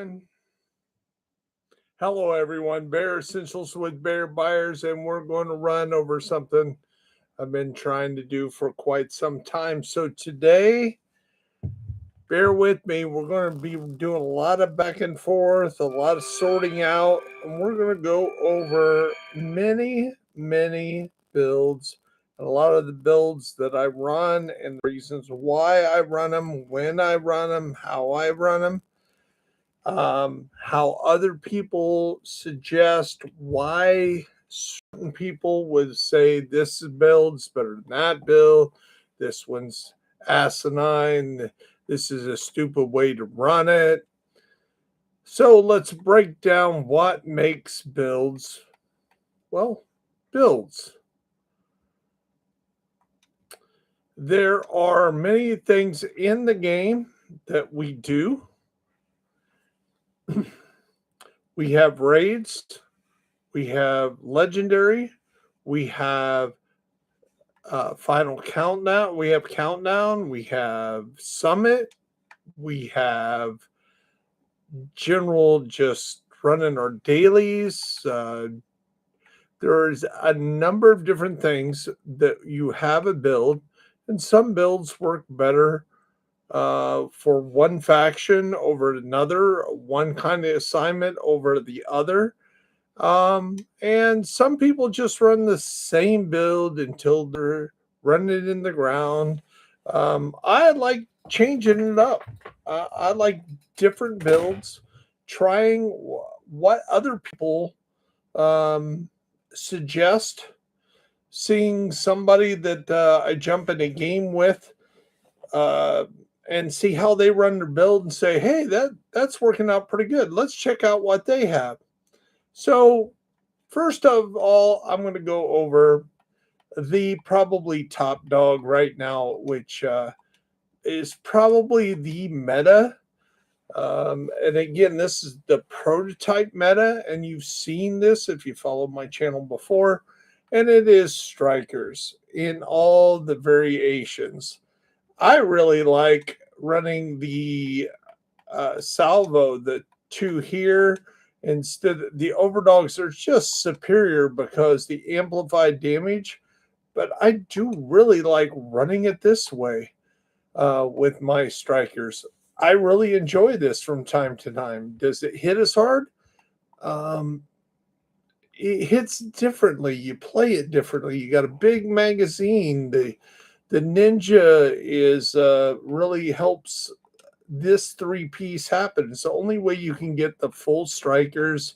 everyone. Hello, everyone. Bear Essentials with Bear Buyers, and we're going to run over something I've been trying to do for quite some time. So, today, bear with me. We're going to be doing a lot of back and forth, a lot of sorting out, and we're going to go over many builds. And a lot of the builds that I run and the reasons why I run them, when I run them, how I run them, how other people suggest why certain people would say this build's better than that build. This one's asinine. This is a stupid way to run it. So let's break down what makes builds, well, builds. There are many things in the game that we do. We have raids, we have legendary, we have final countdown, we have countdown, we have summit, we have general just running our dailies. There's a number of different things that you have a build, and some builds work better for one faction over another, one kind of assignment over the other. And some people just run the same build until they're running it in the ground. I like changing it up. I like different builds, trying what other people um, suggest, seeing somebody that I jump in a game with. Uh, and see how they run their build and say, hey, that's working out pretty good. Let's check out what they have. So, first of all, I'm going to go over the probably top dog right now, which is probably the meta. And again, this is the prototype meta, and you've seen this if you followed my channel before, and it is strikers in all the variations. I really like running the salvo, the two here, instead. The overdogs are just superior because the amplified damage, but I do really like running it this way with my strikers. I really enjoy this from time to time. Does it hit as hard? Um, it hits differently. You play it differently. You got a big magazine. The ninja is really helps this three-piece happen. It's the only way you can get the full strikers,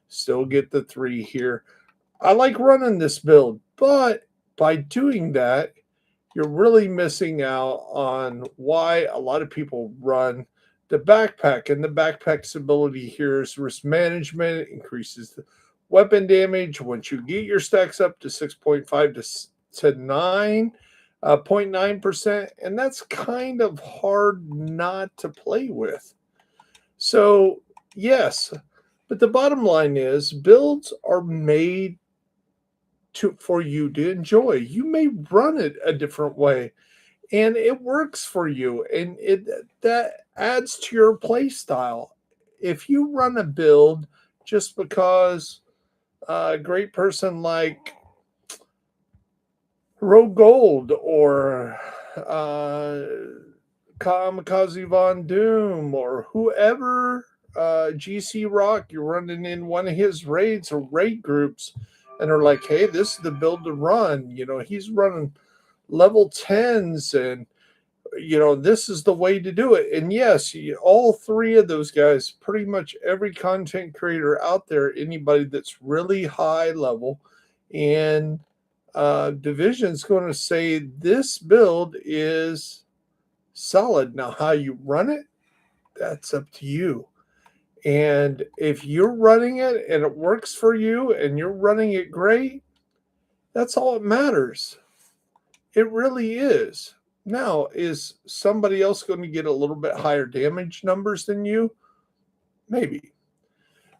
still get the three here. I like running this build, but by doing that, you're really missing out on why a lot of people run the backpack. And the backpack's ability here is risk management. It increases the weapon damage. Once you get your stacks up to 6.5 to 9, 0.9%, and that's kind of hard not to play with. So, yes, but the bottom line is builds are made for you to enjoy. You may run it a different way, and it works for you, and it that adds to your play style. If you run a build just because a great person like Rogue Gold or Kamikaze Von Doom or whoever, GC Rock, you're running in one of his raids or raid groups, and are like, hey, this is the build to run. He's running level 10s, and this is the way to do it. And yes, all three of those guys, pretty much every content creator out there, anybody that's really high level and division is going to say this build is solid. Now, how you run it, that's up to you. And if you're running it and it works for you and you're running it great, that's all that matters. It really is. Now, is somebody else going to get a little bit higher damage numbers than you? Maybe.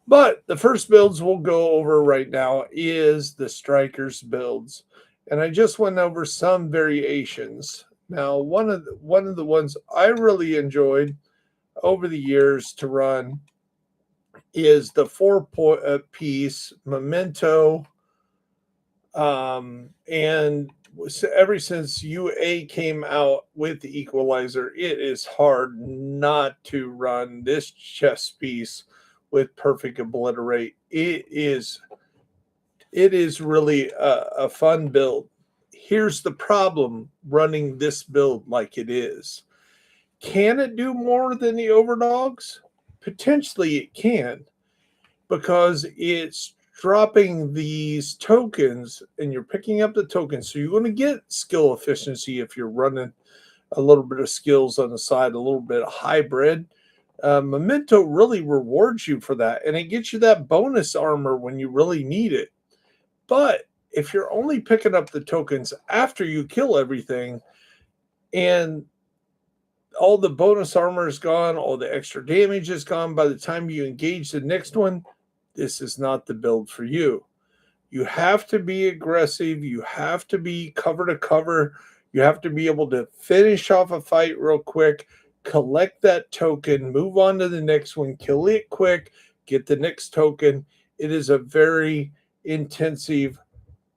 But the first builds we'll go over right now is the strikers builds. And I just went over some variations. Now, one of the ones I really enjoyed over the years to run is the piece Memento. And ever since UA came out with the Equalizer, it is hard not to run this chess piece with Perfect Obliterate. It is really a fun build. Here's the problem running this build like it is. Can it do more than the Overdogs? Potentially it can, because it's dropping these tokens and you're picking up the tokens. So you're going to get skill efficiency if you're running a little bit of skills on the side, a little bit of hybrid. Memento really rewards you for that, and it gets you that bonus armor when you really need it. But if you're only picking up the tokens after you kill everything and all the bonus armor is gone, all the extra damage is gone by the time you engage the next one, this is not the build for you. You have to be aggressive. You have to be cover to cover. You have to be able to finish off a fight real quick, collect that token, move on to the next one, kill it quick, get the next token. It is a very intensive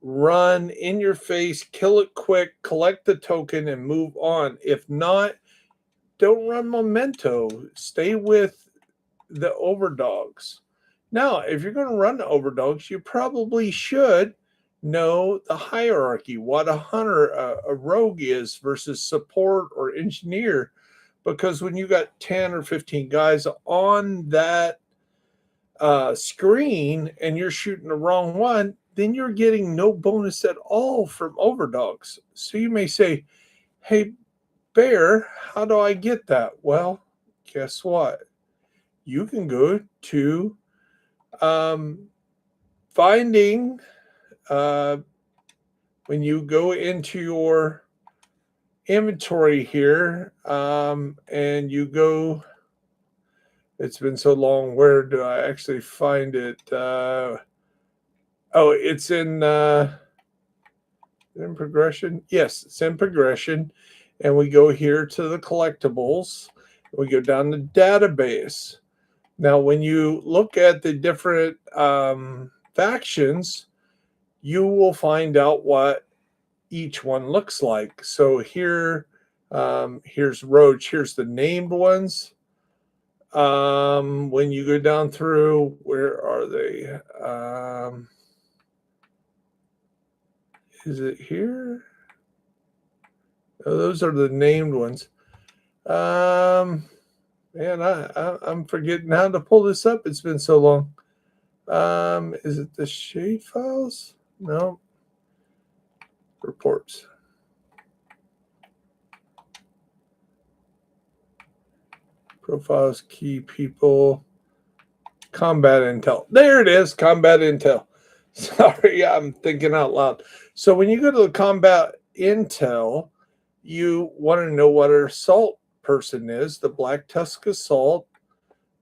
run in your face, kill it quick, collect the token, and move on. If not, don't run Memento. Stay with the Overdogs. Now, if you're going to run the Overdogs, you probably should know the hierarchy, what a hunter, a rogue is versus support or engineer. Because when you got 10 or 15 guys on that screen and you're shooting the wrong one, then you're getting no bonus at all from Overdogs. So you may say, hey, Bear, how do I get that? Well, guess what? You can go to finding, when you go into your inventory here, and you go, it's been so long, where do I actually find it? It's in progression. Yes, it's in progression. And we go here to the collectibles. We go down to database. Now, when you look at the different factions, you will find out what each one looks like. So here's Roach. Here's the named ones. When you go down through, where are they? Is it here? Oh, those are the named ones. Man, I'm forgetting how to pull this up. It's been so long. Is it the shade files? No. Reports. Profiles, key people, combat intel. There it is, combat intel. Sorry, I'm thinking out loud. So when you go to the combat intel, you want to know what an assault person is. The Black Tusk Assault.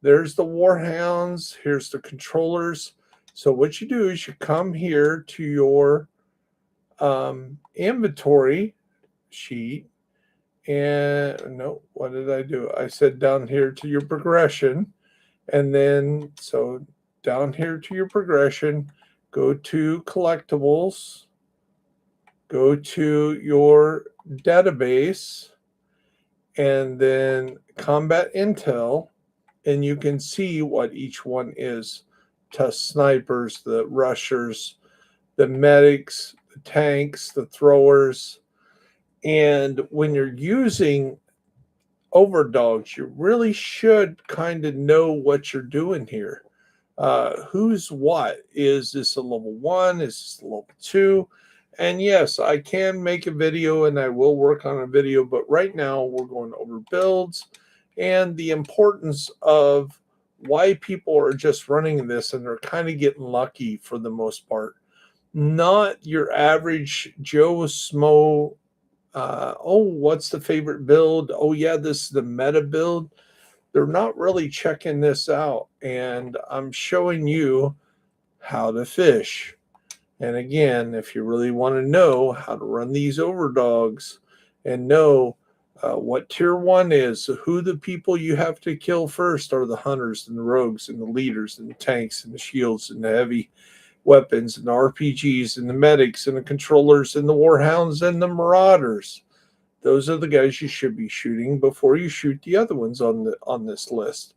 There's the Warhounds. Here's the controllers. So what you do is you come here to your inventory sheet. And no, what did I do? I said down here to your progression. And then, so down here to your progression, go to collectibles, go to your database, and then combat intel, and you can see what each one is. Tusk snipers, the rushers, the medics, the tanks, the throwers. And when you're using Overdogs, you really should kind of know what you're doing here. Who's what? Is this a level 1? Is this a level 2? And yes, I can make a video and I will work on a video, but right now we're going over builds and the importance of why people are just running this and they're kind of getting lucky for the most part. Not your average Joe Smo. What's the favorite build? Oh, yeah, this is the meta build. They're not really checking this out. And I'm showing you how to fish. And again, if you really want to know how to run these Overdogs and know what tier 1 is, who the people you have to kill first are the hunters and the rogues and the leaders and the tanks and the shields and the heavy weapons and the RPGs and the medics and the controllers and the warhounds and the marauders. Those are the guys you should be shooting before you shoot the other ones on this list.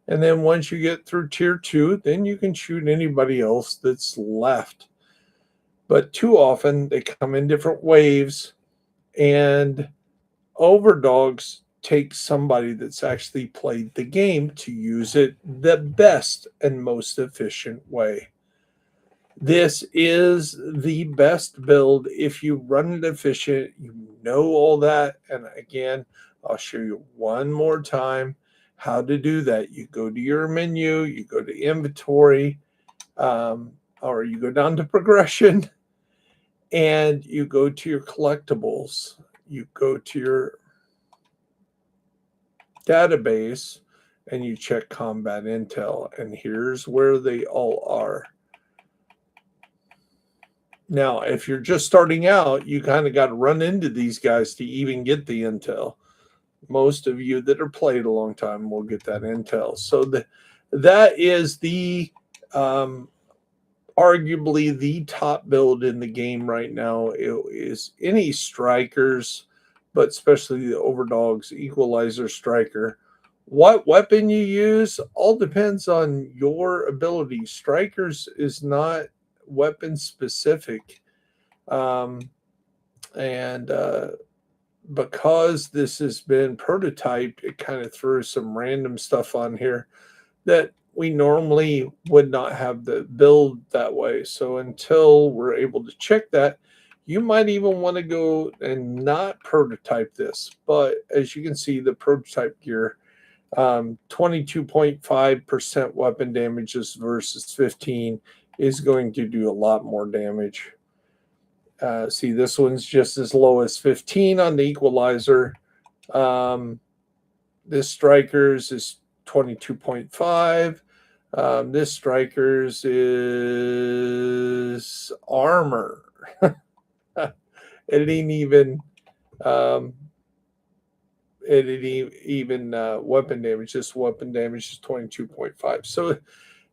And then once you get through tier 2, then you can shoot anybody else that's left. But too often they come in different waves, and overdogs take somebody that's actually played the game to use it the best and most efficient way. This is the best build if you run it efficient. You know all that. And again, I'll show you one more time how to do that. You go to your menu, you go to inventory, or you go down to progression, and you go to your collectibles. You go to your database and you check combat intel. And here's where they all are. Now, if you're just starting out, you kind of got to run into these guys to even get the intel. Most of you that are played a long time will get that intel. So that is the arguably the top build in the game right now. It is any strikers, but especially the overdogs, equalizer, striker. What weapon you use all depends on your ability. Strikers is not weapon specific, and because this has been prototyped, it kind of threw some random stuff on here that we normally would not have the build that way. So until we're able to check that, you might even want to go and not prototype this. But as you can see, the prototype gear, 22.5% weapon damages versus 15 is going to do a lot more damage. See, this one's just as low as 15 on the equalizer. This strikers is 22.5. This strikers is armor. It ain't even weapon damage. Just weapon damage is 22.5. So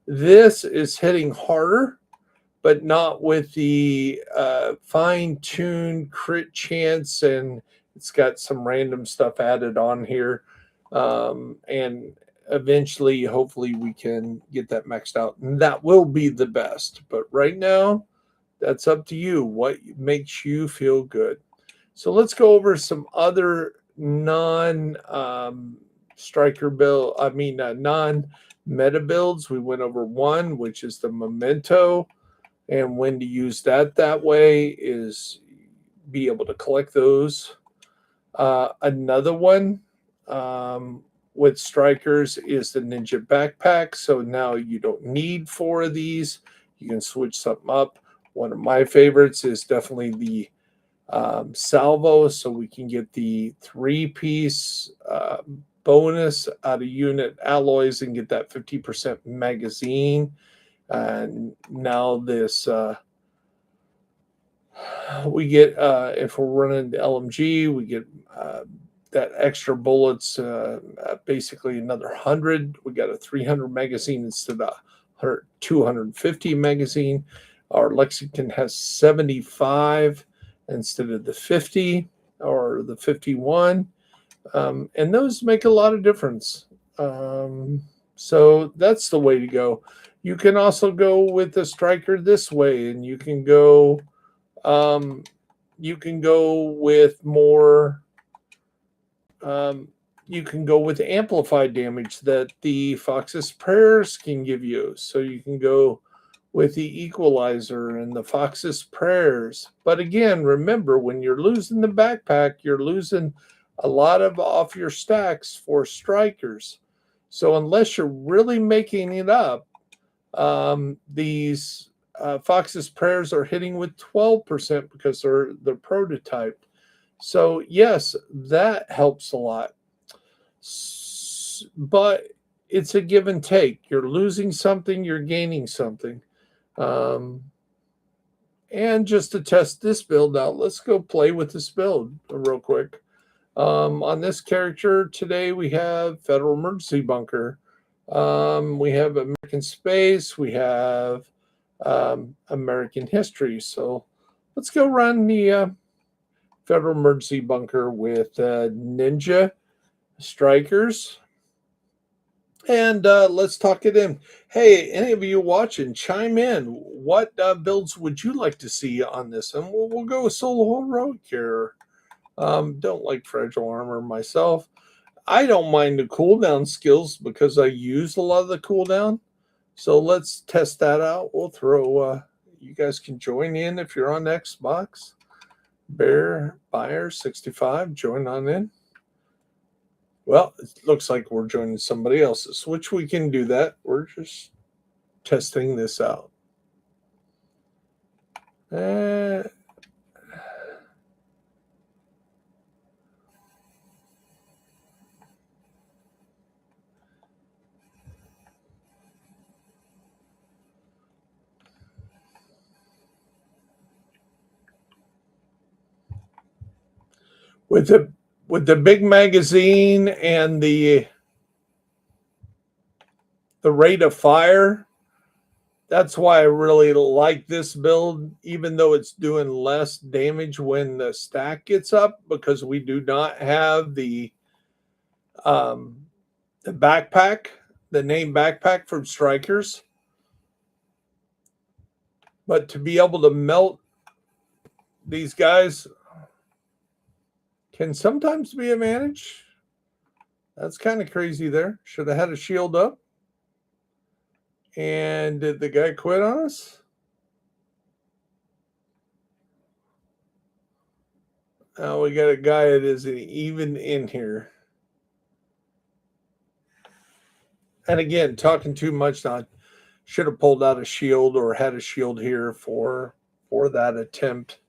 this is hitting harder, but not with the fine-tuned crit chance, and it's got some random stuff added on here. And eventually, hopefully, we can get that maxed out, and that will be the best. But right now, that's up to you. What makes you feel good? So let's go over some other non-striker build. Non-meta builds. We went over one, which is the Memento. And when to use that way is be able to collect those. Another one with strikers is the Ninja Backpack. So now you don't need 4 of these. You can switch something up. One of my favorites is definitely the Salvo. So we can get the 3-piece bonus out of unit alloys and get that 50% magazine. And now this we get if we're running the LMG, we get that extra bullets, basically another 100. We got a 300 magazine instead of 250 magazine. Our Lexington has 75 instead of the 50 or the 51, and those make a lot of difference. So that's the way to go. You can also go with the striker this way, and you can go with more. You can go with amplified damage that the Fox's Prayers can give you. So you can go with the equalizer and the Fox's Prayers. But again, remember, when you're losing the backpack, you're losing a lot of off your stacks for strikers. So unless you're really making it up, these Fox's Prayers are hitting with 12% because they're prototyped. So yes, that helps a lot. But it's a give and take. You're losing something, you're gaining something. And just to test this build out, let's go play with this build real quick. On this character today, we have Federal Emergency Bunker. We have American Space. We have American History. So let's go run the Federal Emergency Bunker with Ninja Strikers. And let's talk it in. Hey, any of you watching, chime in. What builds would you like to see on this? And we'll go with Solo Heroic here. Don't like Fragile Armor myself. I don't mind the cooldown skills because I use a lot of the cooldown. So let's test that out. We'll throw, you guys can join in if you're on Xbox. Bear Buyer 65, join on in. Well, it looks like we're joining somebody else's, which we can do that. We're just testing this out. With the big magazine and the rate of fire, that's why I really like this build, even though it's doing less damage when the stack gets up, because we do not have the backpack, the name backpack from Strikers. But to be able to melt these guys can sometimes be a manage. That's kind of crazy there. Should have had a shield up. And did the guy quit on us? Oh, we got a guy that isn't even in here. And again, talking too much now. Should have pulled out a shield or had a shield here for that attempt.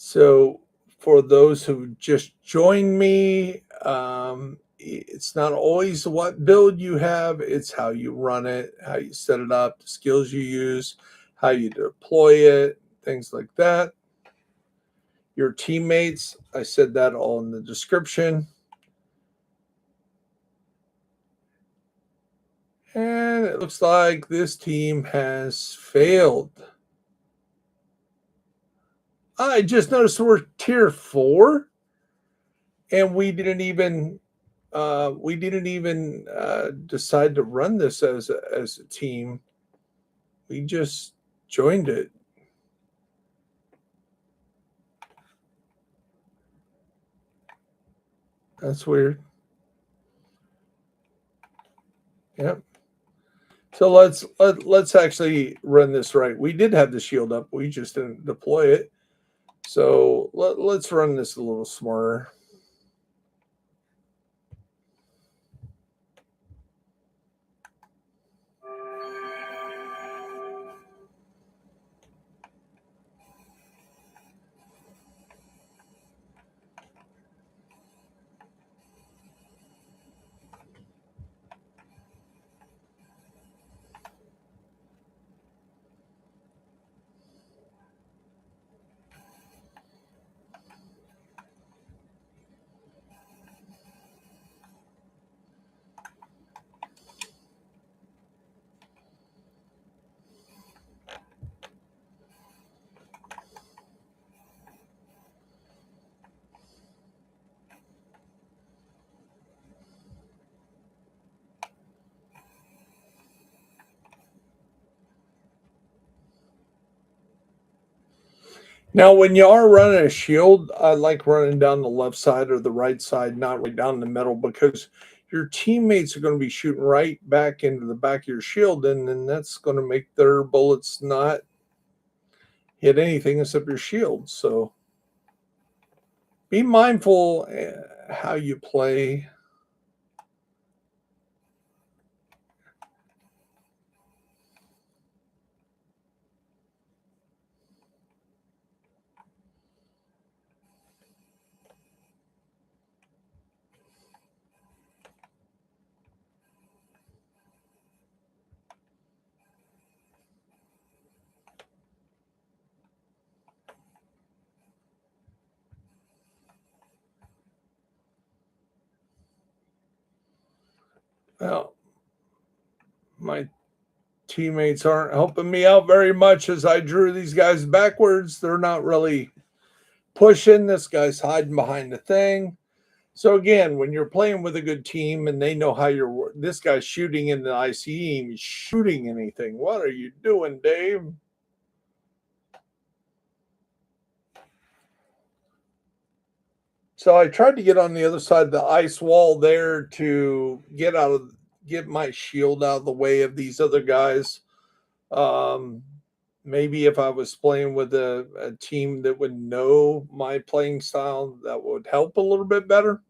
So for those who just joined me, it's not always what build you have, it's how you run it, how you set it up, the skills you use, how you deploy it, things like that. Your teammates, I said that all in the description. And it looks like this team has failed. I just noticed we're tier 4 and we didn't even decide to run this as a team. We just joined it. That's weird. Yep. So let's actually run this right. We did have the shield up. We just didn't deploy it. So let's run this a little smarter. Now, when you are running a shield, I like running down the left side or the right side, not right down the middle, because your teammates are going to be shooting right back into the back of your shield, and then that's going to make their bullets not hit anything except your shield. So be mindful how you play. Well, my teammates aren't helping me out very much as I drew these guys backwards. They're not really pushing. This guy's hiding behind the thing. So again, when you're playing with a good team and they know how you're, this guy's shooting in the ICE, he's shooting anything. What are you doing, Dave? So I tried to get on the other side of the ice wall there to get my shield out of the way of these other guys. Um, Maybe if I was playing with a team that would know my playing style, that would help a little bit better.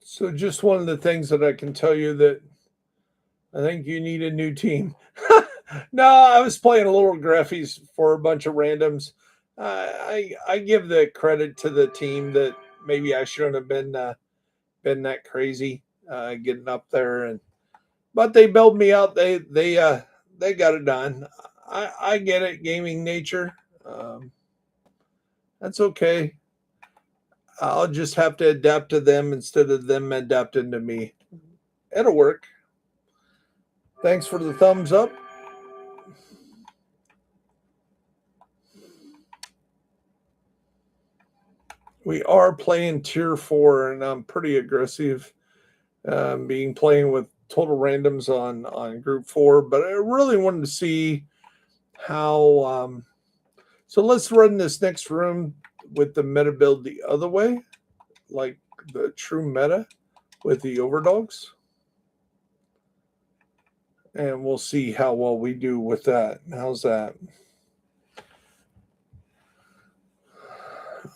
So just one of the things that I can tell you that I think you need a new team. No, I was playing a little graphies for a bunch of randoms. I give the credit to the team that maybe I shouldn't have been that crazy getting up there, and but they bailed me out. They got it done. I get it, gaming nature. Um, that's okay. I'll just have to adapt to them instead of them adapting to me. It'll work. Thanks for the thumbs up. We are playing tier four, and I'm pretty aggressive. Being playing with total randoms on group four, but I really wanted to see how. So let's run this next room with the meta build the other way, like the true meta with the overdogs, and we'll see how well we do with that. How's that?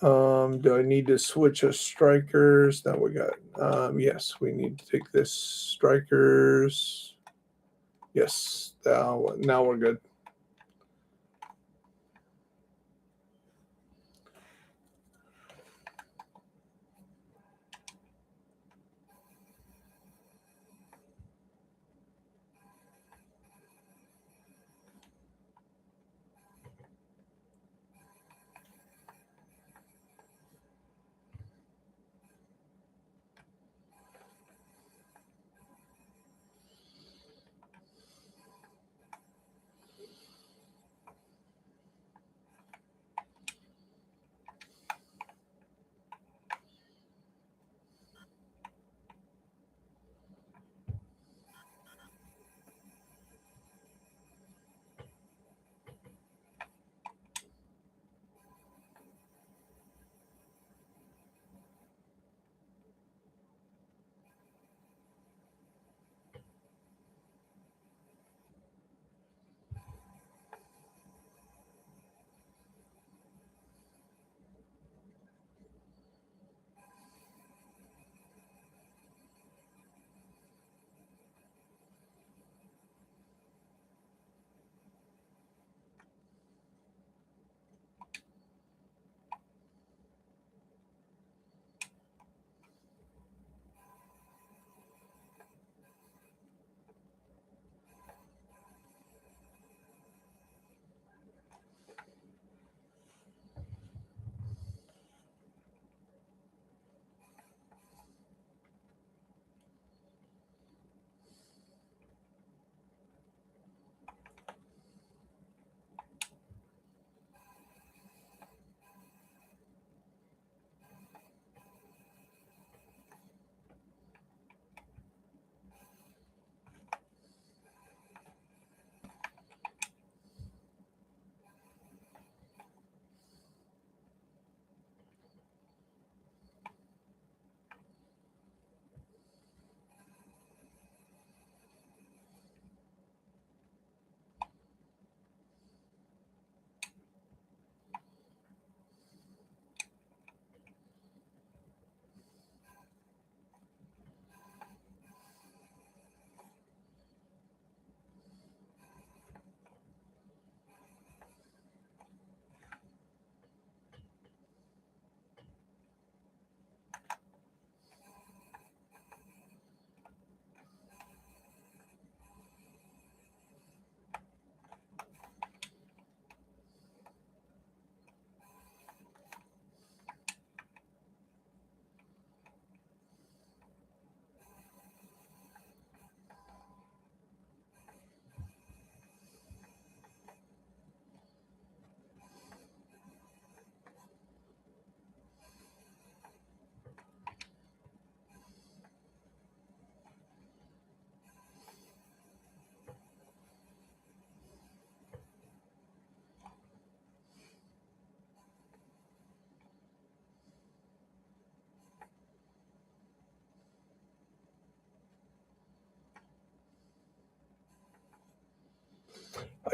Do I need to switch a strikers? Now we got. Yes, we need to take this strikers. Yes, now we're good.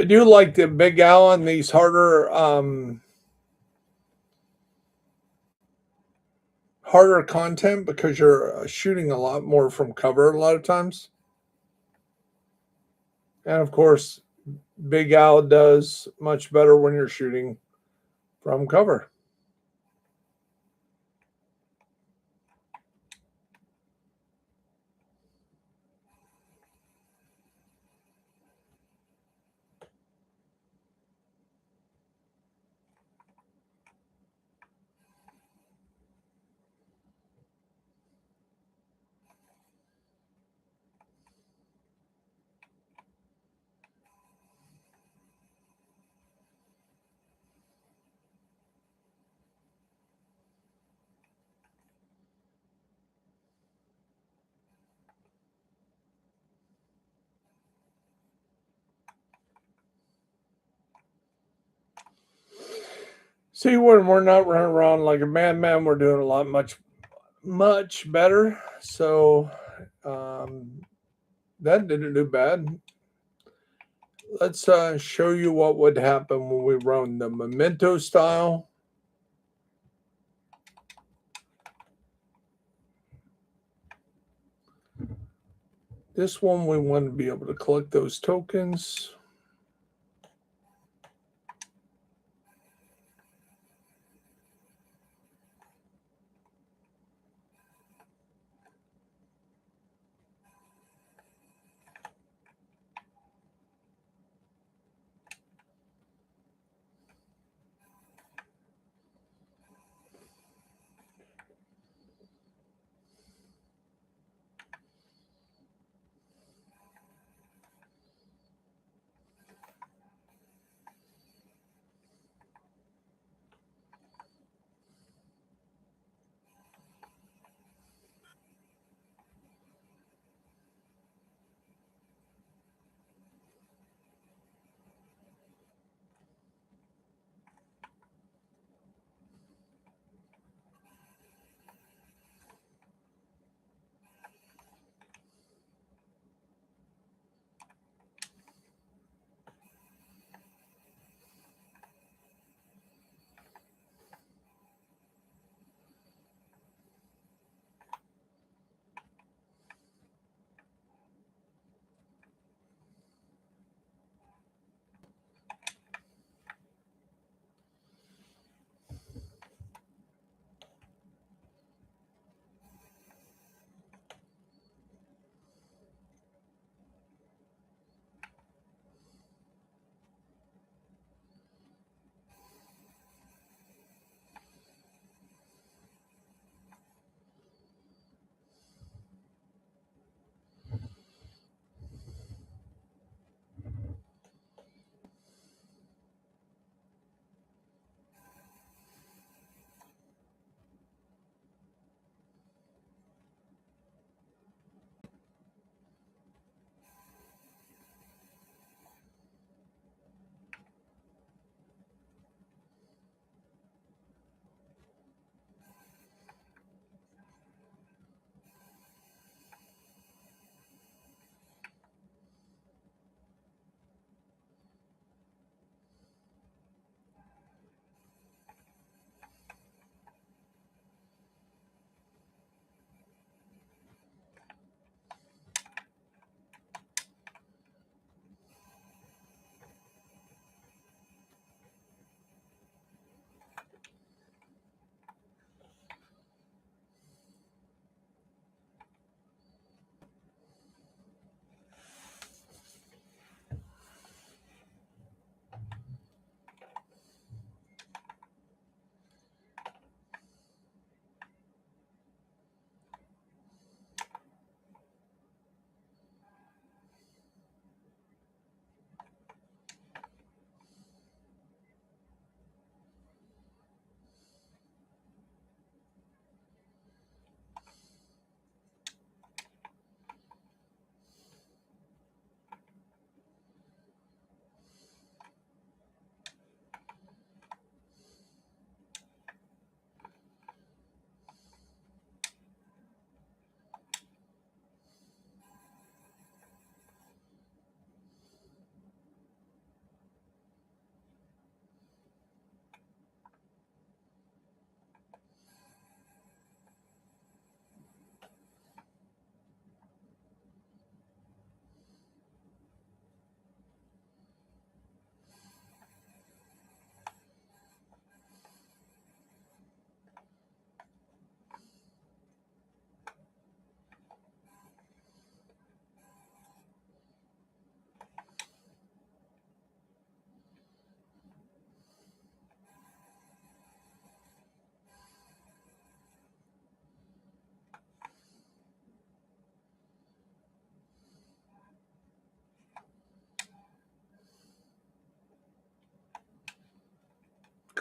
I do like the Big Al on these harder content because you're shooting a lot more from cover a lot of times. And of course, Big Al does much better when you're shooting from cover. See, when we're not running around like a madman, we're doing a lot much better. So um, that didn't do bad. Let's show you what would happen when we run the memento style. This one, we want to be able to collect those tokens.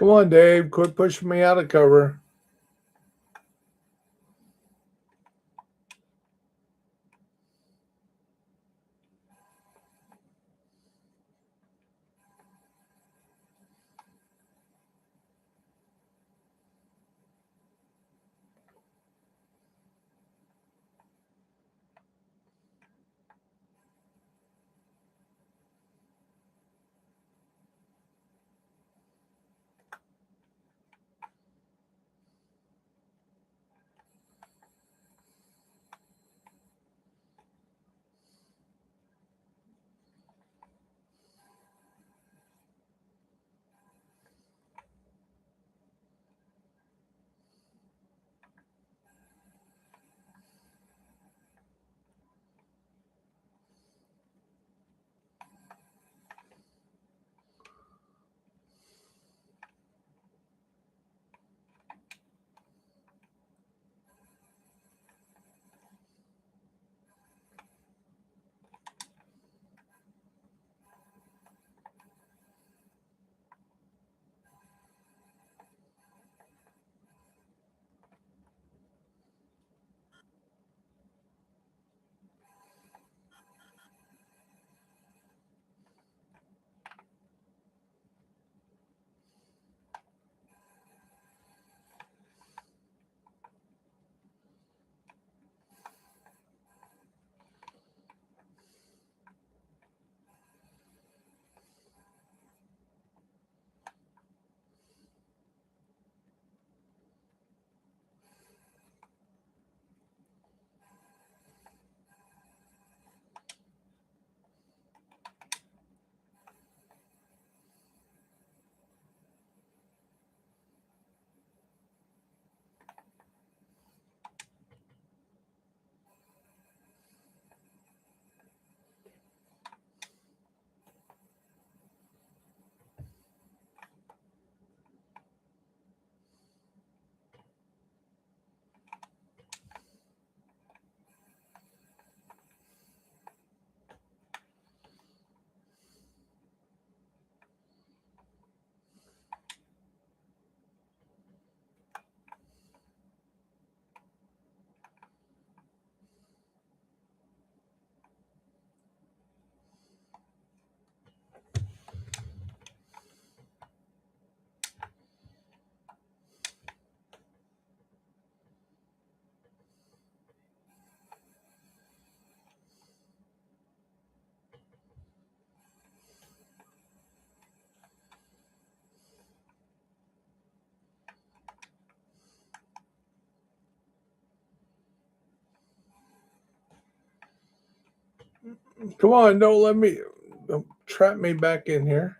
Come on, Dave. Quit pushing me out of cover. Come on, don't trap me back in here.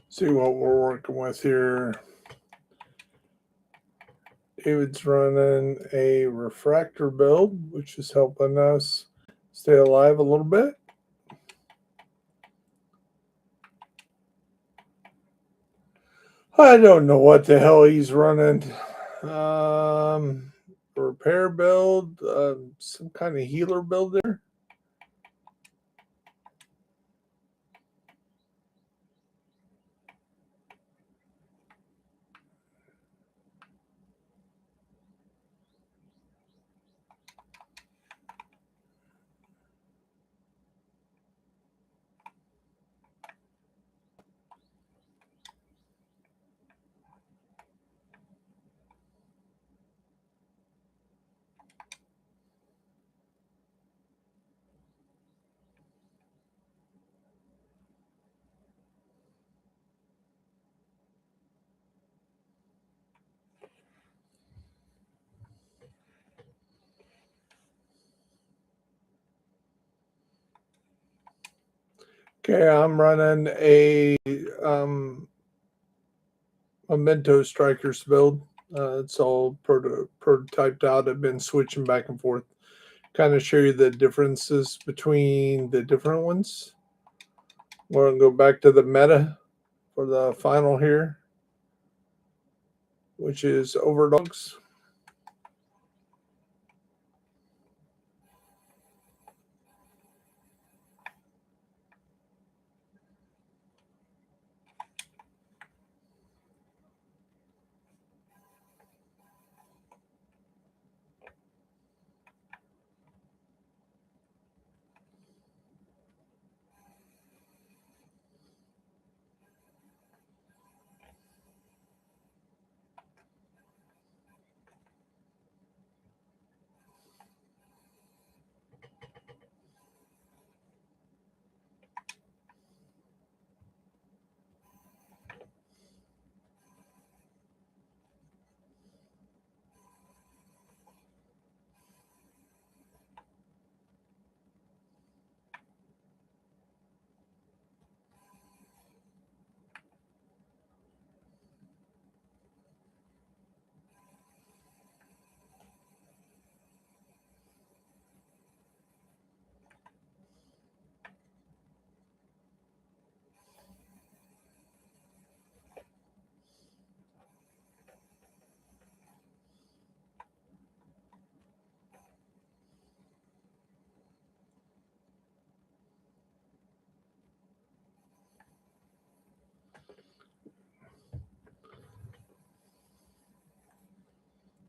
See what we're working with here. David's running a refractor build, which is helping us stay alive a little bit. I don't know what the hell he's running. Repair build, some kind of healer build there. Okay, I'm running a Memento Strikers build. It's all prototyped out. I've been switching back and forth, kind of show you the differences between the different ones. We're going to go back to the meta for the final here, which is Overdogs.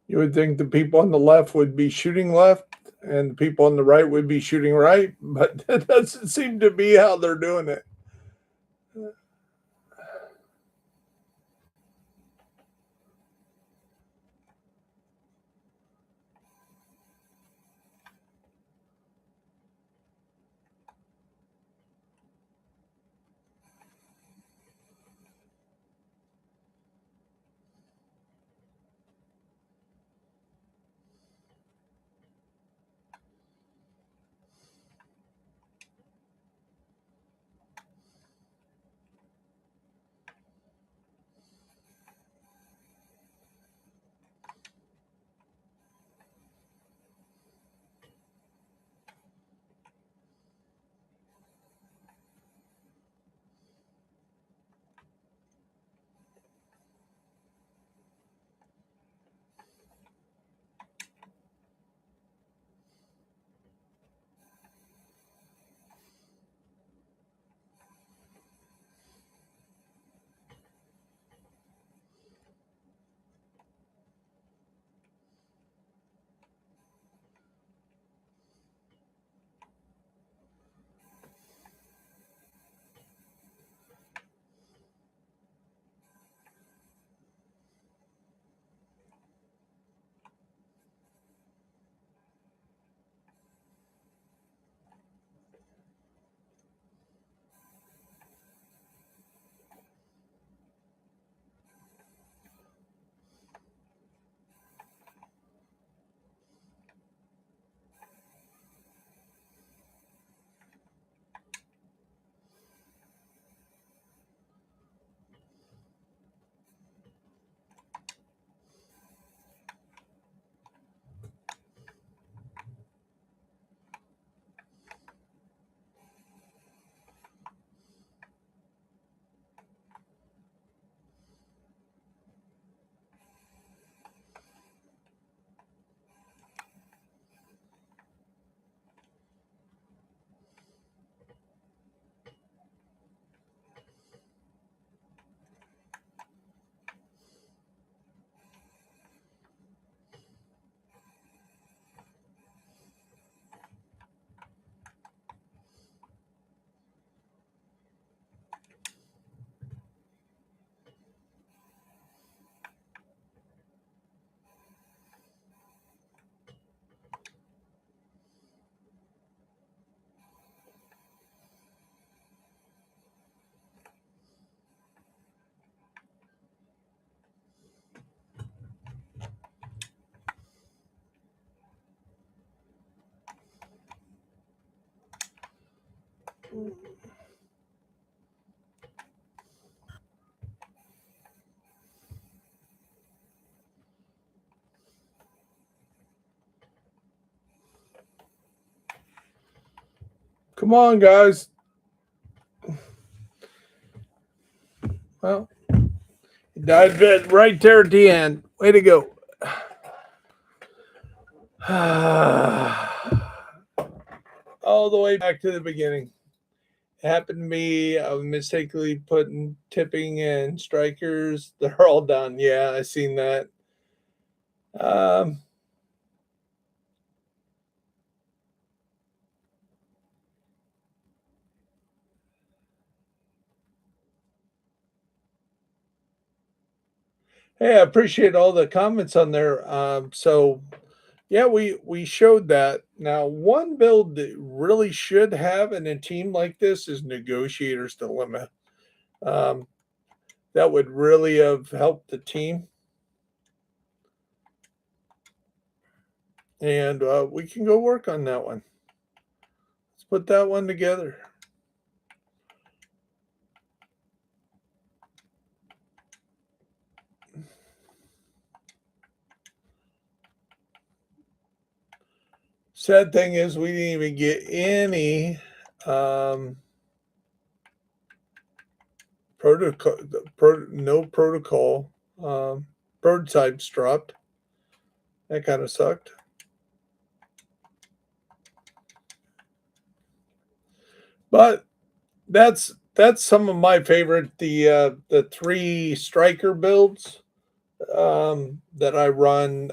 You would think the people on the left would be shooting left and the people on the right would be shooting right, but that doesn't seem to be how they're doing it. Come on, guys. Well, died right there at the end. Way to go. All the way back to the beginning. It happened to me. I was mistakenly putting tipping and strikers. They're all done. Yeah, I seen that. Um, hey, I appreciate all the comments on there. So yeah, we showed that. Now, one build that really should have in a team like this is Negotiator's Dilemma. Um, that would really have helped the team, and we can go work on that one. Let's put that one together. Sad thing is, we didn't even get any um, protocol, no protocol prototypes dropped. That kind of sucked. But that's some of my favorite. The three striker builds that I run.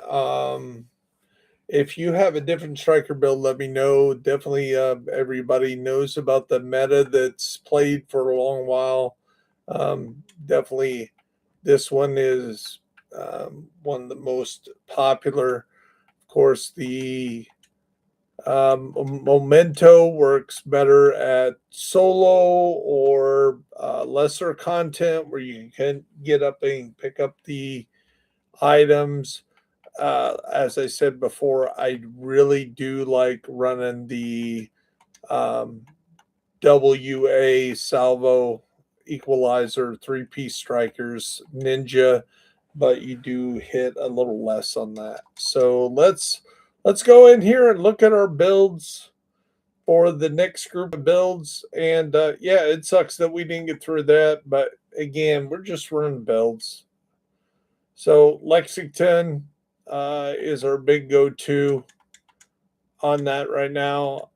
If you have a different striker build, let me know. Definitely, everybody knows about the meta that's played for a long while. Definitely, this one is one of the most popular. Of course, the Memento works better at solo or lesser content where you can get up and pick up the items. As I said before, I really do like running the um, WA Salvo Equalizer 3-piece strikers ninja, but you do hit a little less on that. So let's go in here and look at our builds for the next group of builds. And yeah, it sucks that we didn't get through that, but again, we're just running builds. So Lexington is our big go-to on that right now.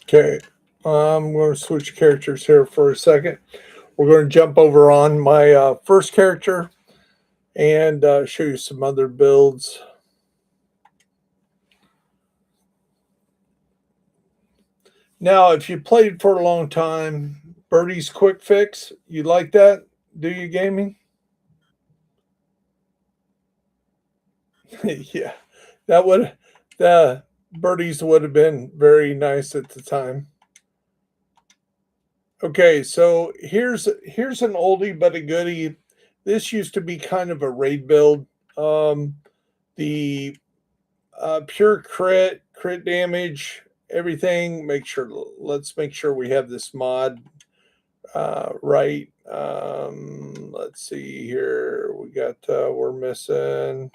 Okay, I'm going to switch characters here for a second. We're going to jump over on my first character and show you some other builds. Now, if you played for a long time, Birdie's Quick Fix. You like that? Do you, gaming? Yeah, that would the birdies would have been very nice at the time. Okay, so here's an oldie but a goodie. This used to be kind of a raid build. Um, the pure crit damage, everything. Let's make sure we have this mod right. Let's see here. We got we're missing.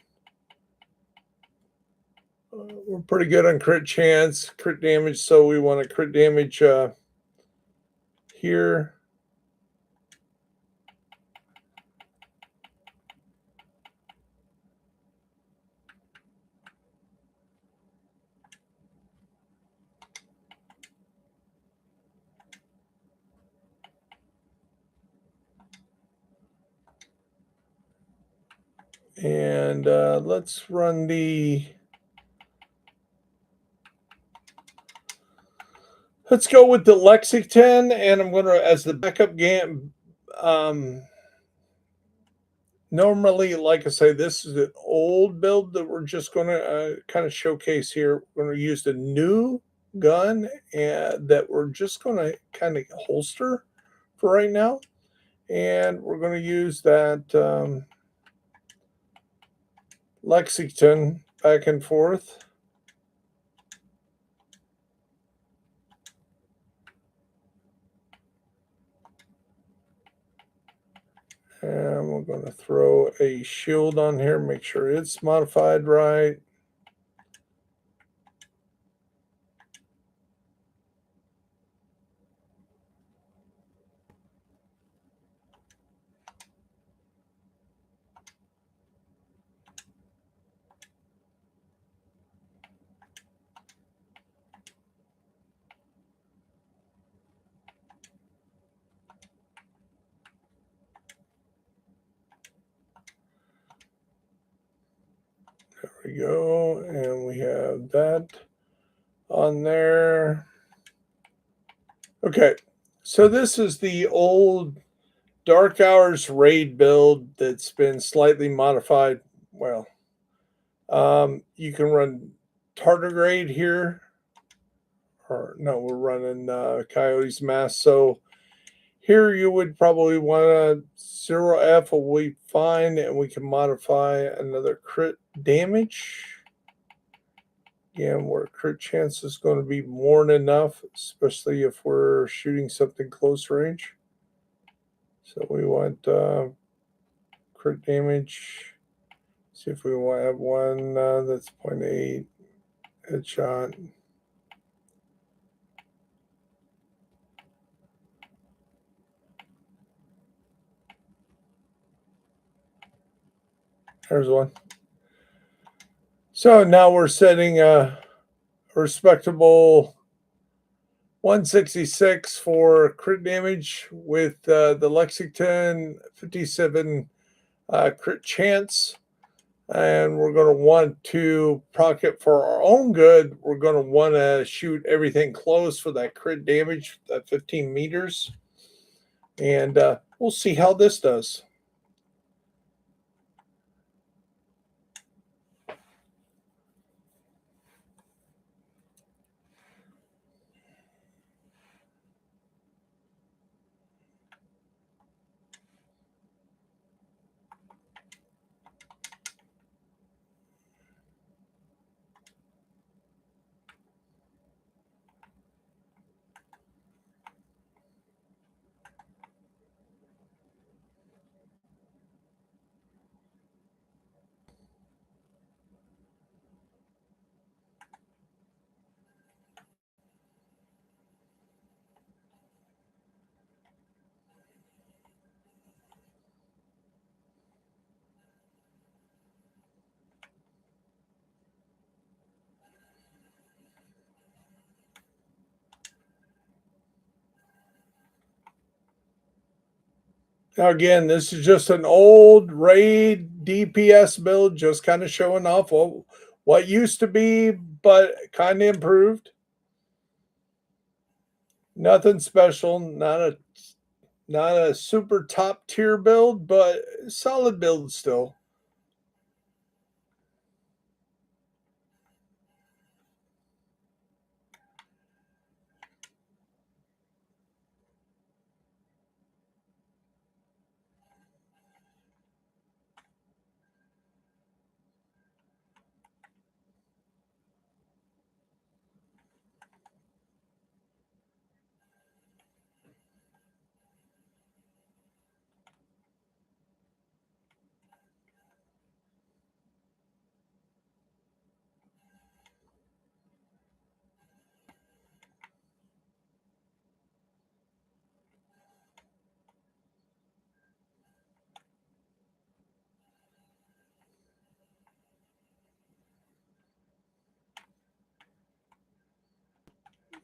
We're pretty good on crit chance, crit damage, so we want to crit damage here. And let's run let's go with the Lexington, and I'm going to, as the backup game, normally, like I say, this is an old build that we're just going to kind of showcase here. We're going to use the new gun that we're just going to kind of holster for right now. And we're going to use that Lexington back and forth. And we're going to throw a shield on here, make sure it's modified right. There we go. And we have that on there. Okay. So this is the old Dark Hours raid build that's been slightly modified. Well, you can run tardigrade here. Or no, we're running Coyote's Mask. So here you would probably want a 0F will be fine, and we can modify another crit damage. Again, where crit chance is going to be more than enough, especially if we're shooting something close range. So we want crit damage. See if we want to have one that's 0.8 headshot. There's one. So now we're setting a respectable 166 for crit damage with the Lexington 57 crit chance. And we're going to want to proc it for our own good. We're going to want to shoot everything close for that crit damage, that 15 meters. And we'll see how this does. Now, again, this is just an old raid DPS build, just kind of showing off what used to be, but kind of improved. Nothing special, not a Not a super top tier build, but solid build still.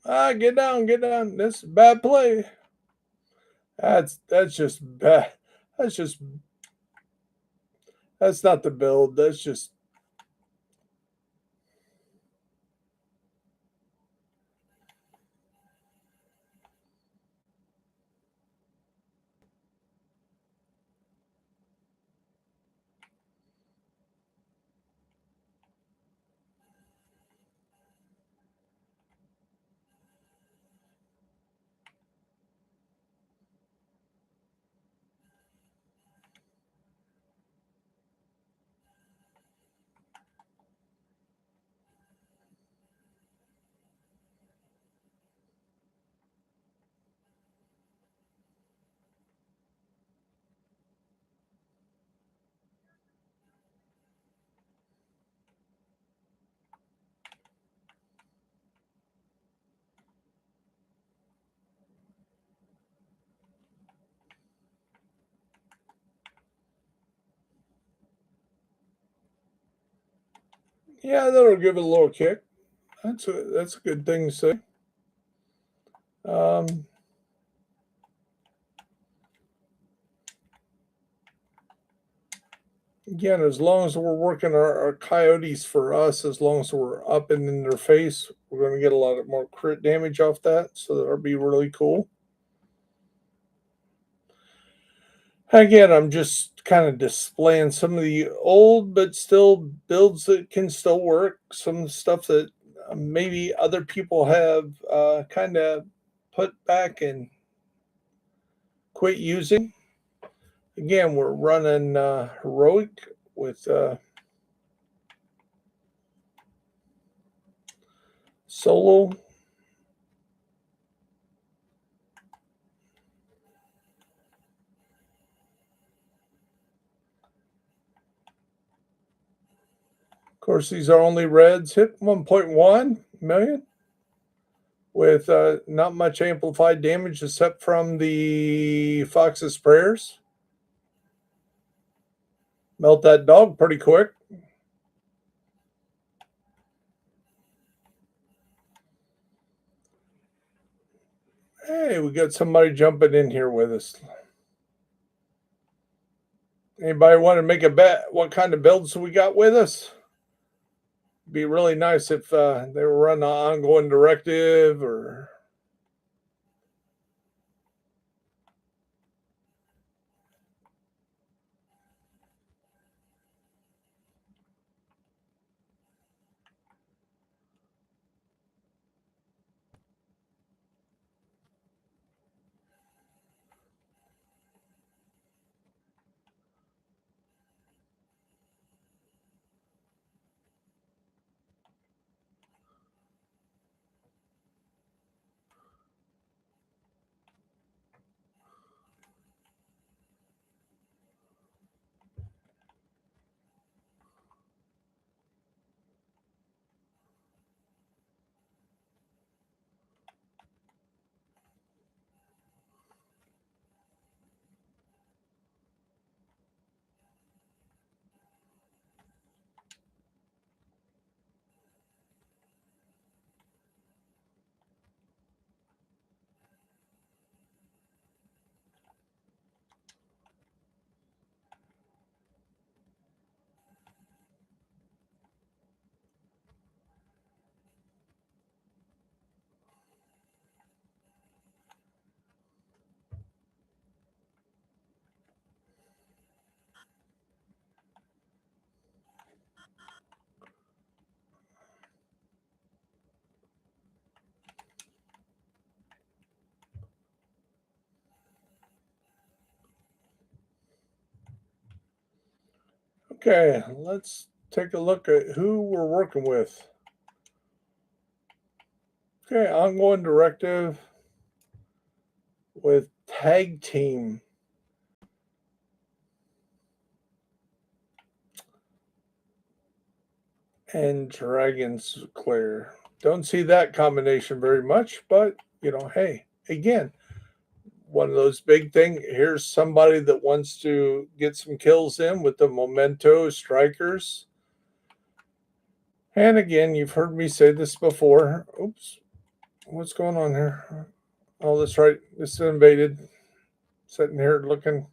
Ah, get down, get down. That's a bad play. That's just bad. That's just that's not the build. That's just yeah, that'll give it a little kick. That's a good thing to say. Um, Again, as long as we're working our coyotes for us, as long as we're up and in their face, we're going to get a lot of more crit damage off that. So that'll be really cool. Again, I'm just kind of displaying some of the old but still builds that can still work. Some stuff that maybe other people have kind of put back and quit using. Again, we're running heroic with solo. Of course, these are only reds. Hit 1.1 million with not much amplified damage except from the Fox's prayers. Melt that dog pretty quick. Hey, we got somebody jumping in here with us. Anybody want to make a bet? What kind of builds we got with us? Be really nice if they were running an ongoing directive or. Okay, let's take a look at who we're working with. Okay, ongoing directive with tag team and dragons clear. Don't see that combination very much, but hey, again, one of those big thing. Here's somebody that wants to get some kills in with the memento strikers. And again, you've heard me say this before. Oops, what's going on here? Oh, that's right. This is invaded. Sitting here looking.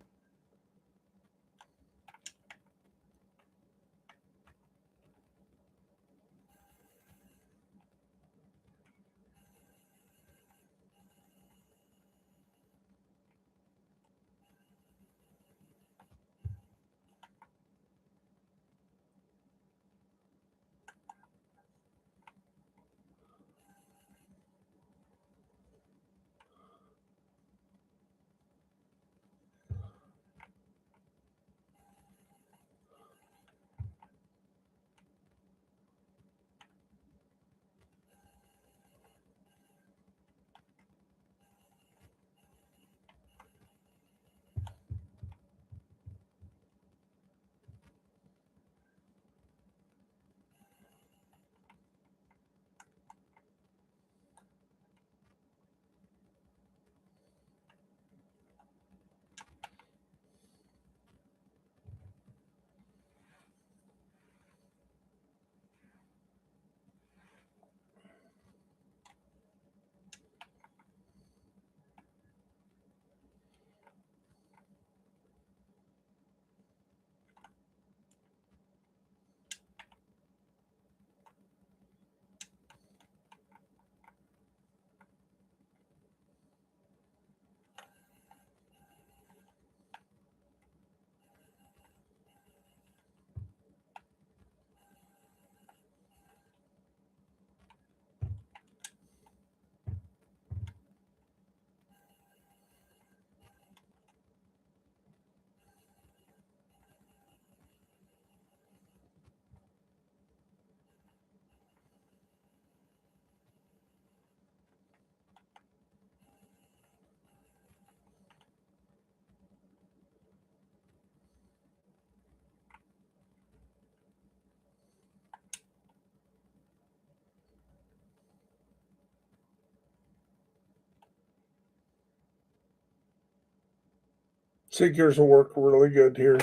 Seekers will work really good here.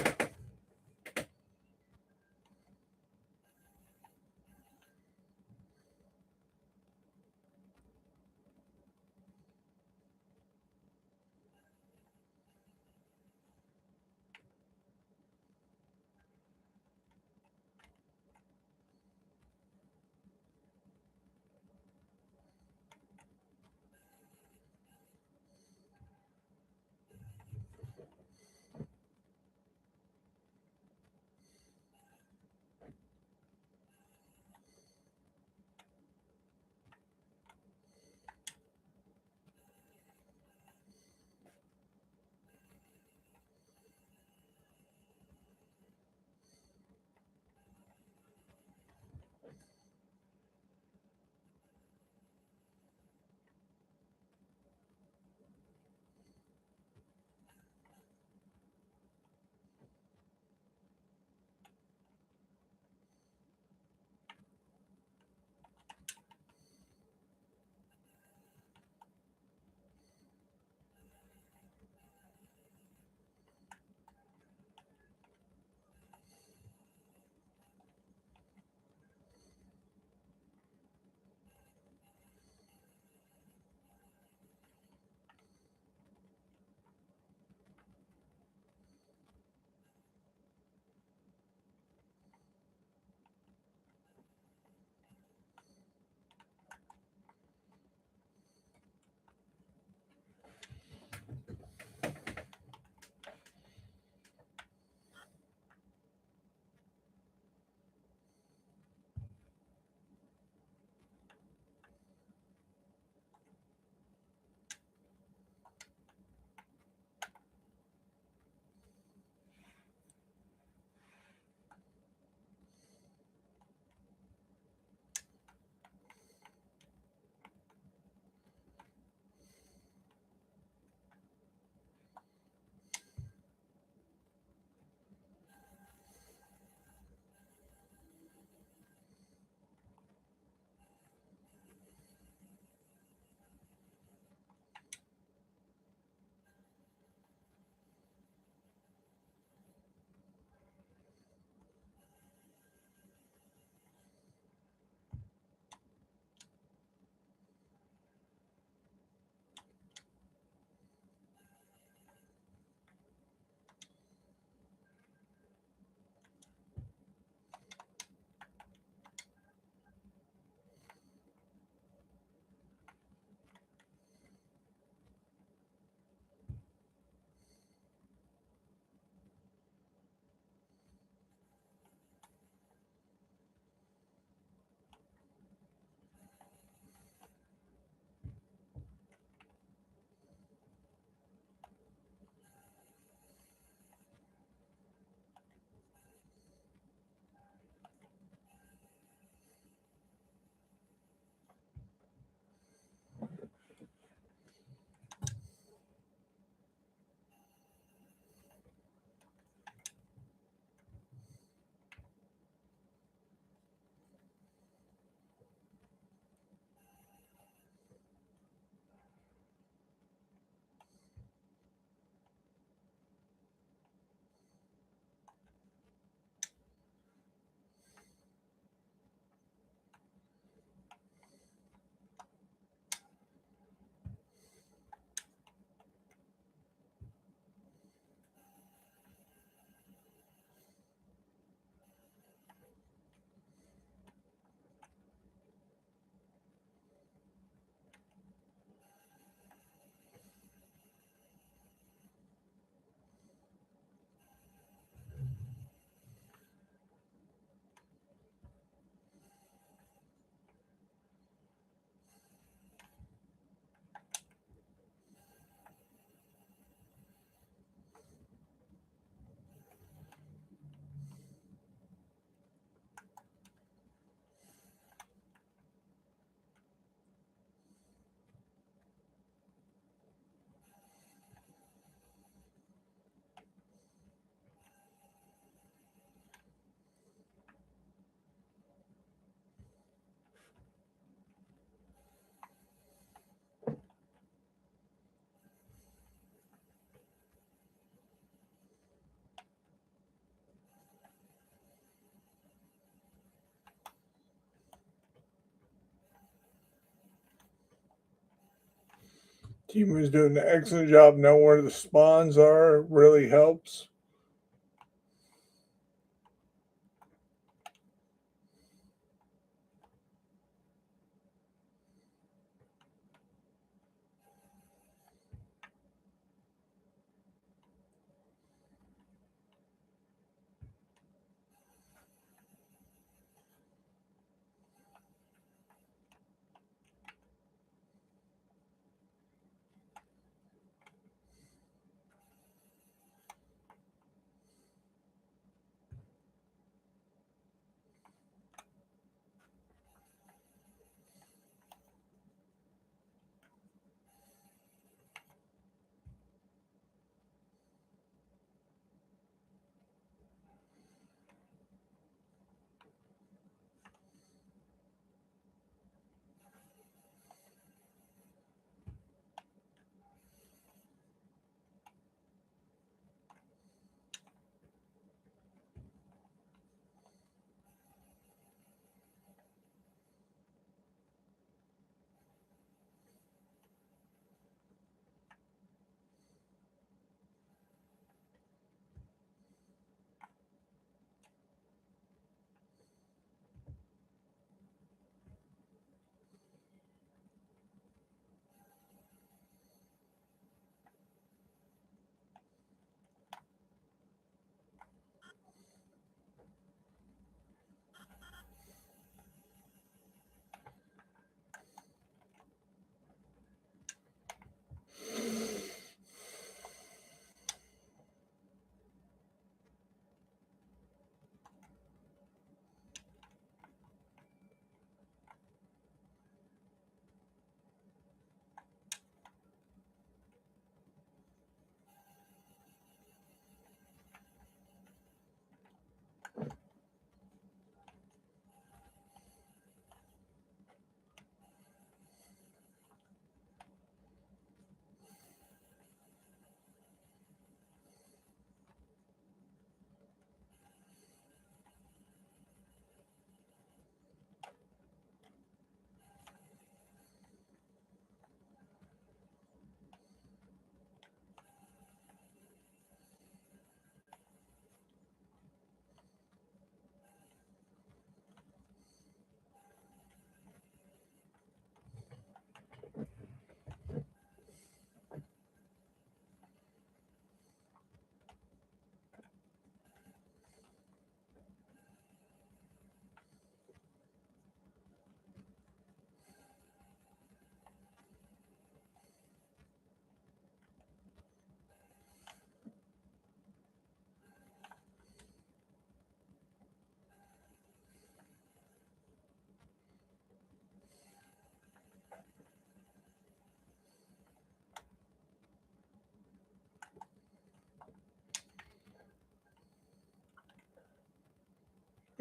Team is doing an excellent job. Know where the spawns are really helps.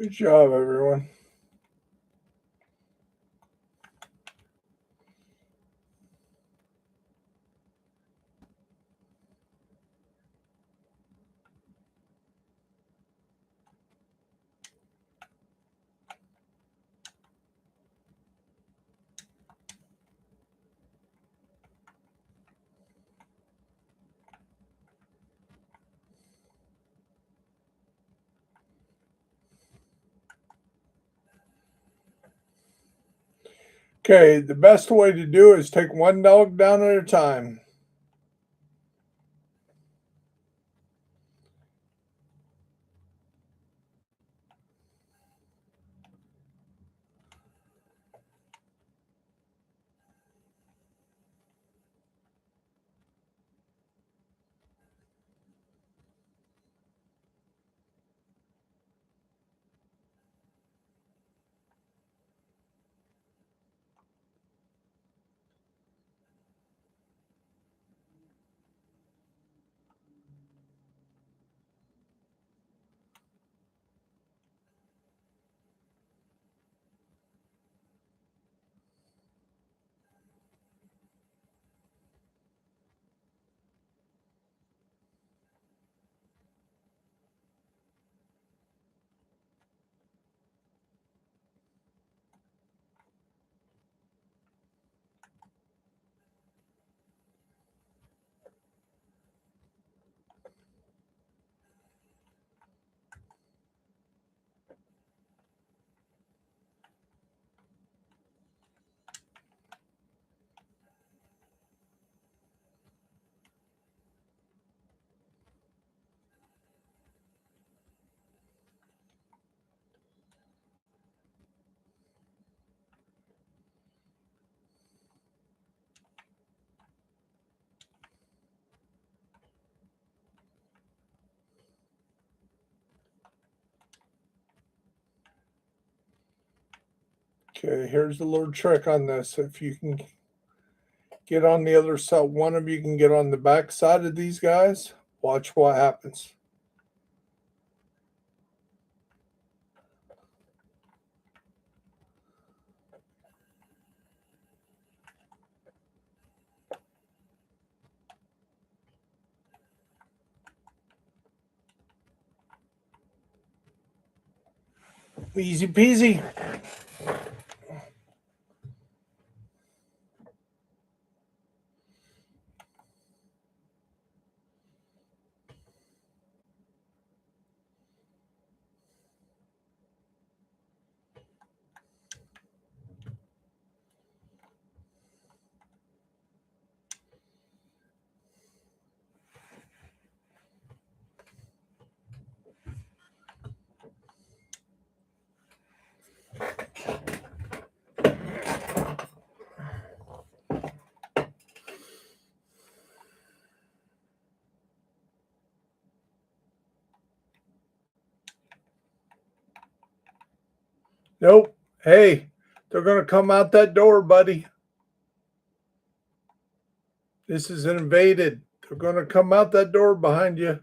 Good job, everyone. Okay, the best way to do is take one dog down at a time. Okay, here's a little trick on this. If you can get on the other side, one of you can get on the back side of these guys. Watch what happens. Easy peasy. Nope. Hey, they're going to come out that door, buddy. This is invaded. They're going to come out that door behind you.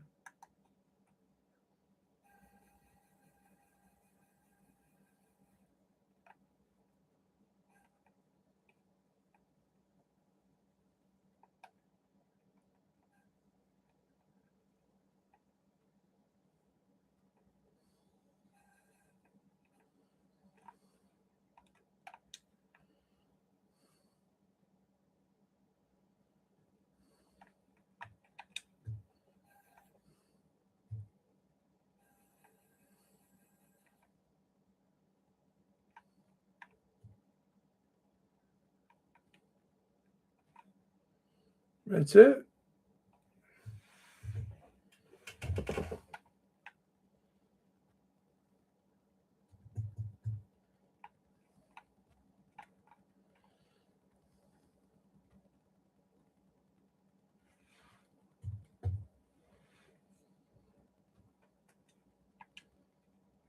That's it.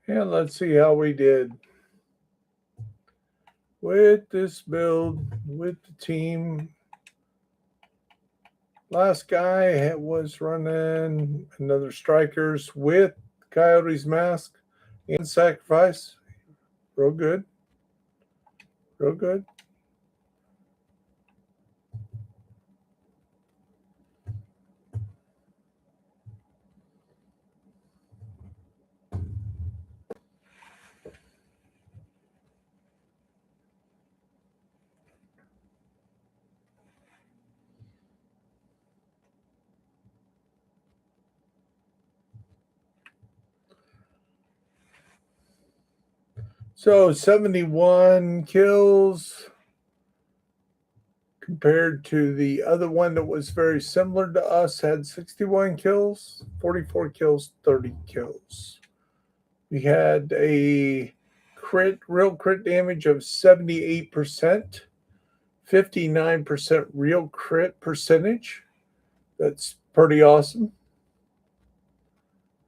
And let's see how we did with this build with the team. Last guy was running another strikers with Coyote's mask and sacrifice. Real good. Real good. So 71 kills compared to the other one that was very similar to us, had 61 kills, 44 kills, 30 kills. We had a real crit damage of 78%, 59% real crit percentage. That's pretty awesome.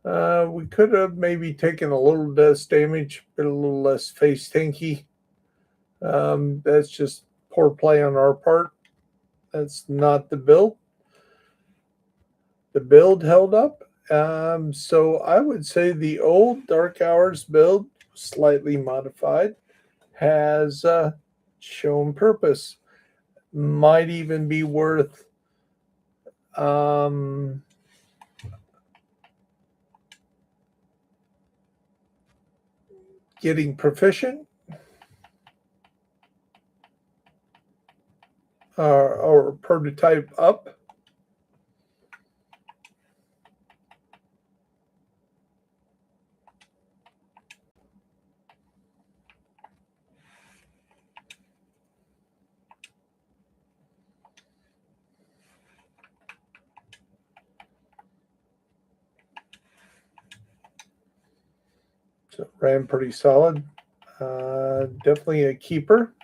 We could have maybe taken a little less damage, been a little less face tanky. That's just poor play on our part. That's not the build. The build held up. So I would say the old Dark Hours build, slightly modified, has shown purpose. Might even be worth getting proficient or prototype up. So ran pretty solid. Definitely a keeper.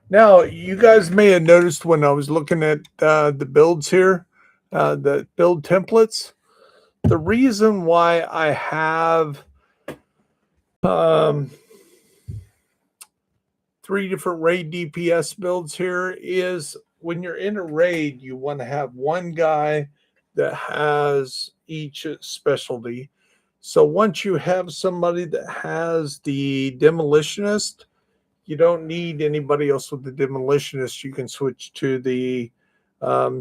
Now, you guys may have noticed when I was looking at the builds here, the build templates, the reason why I have three different raid DPS builds here is when you're in a raid, you want to have one guy that has each specialty. So once you have somebody that has the demolitionist, you don't need anybody else with the demolitionist. You can switch to the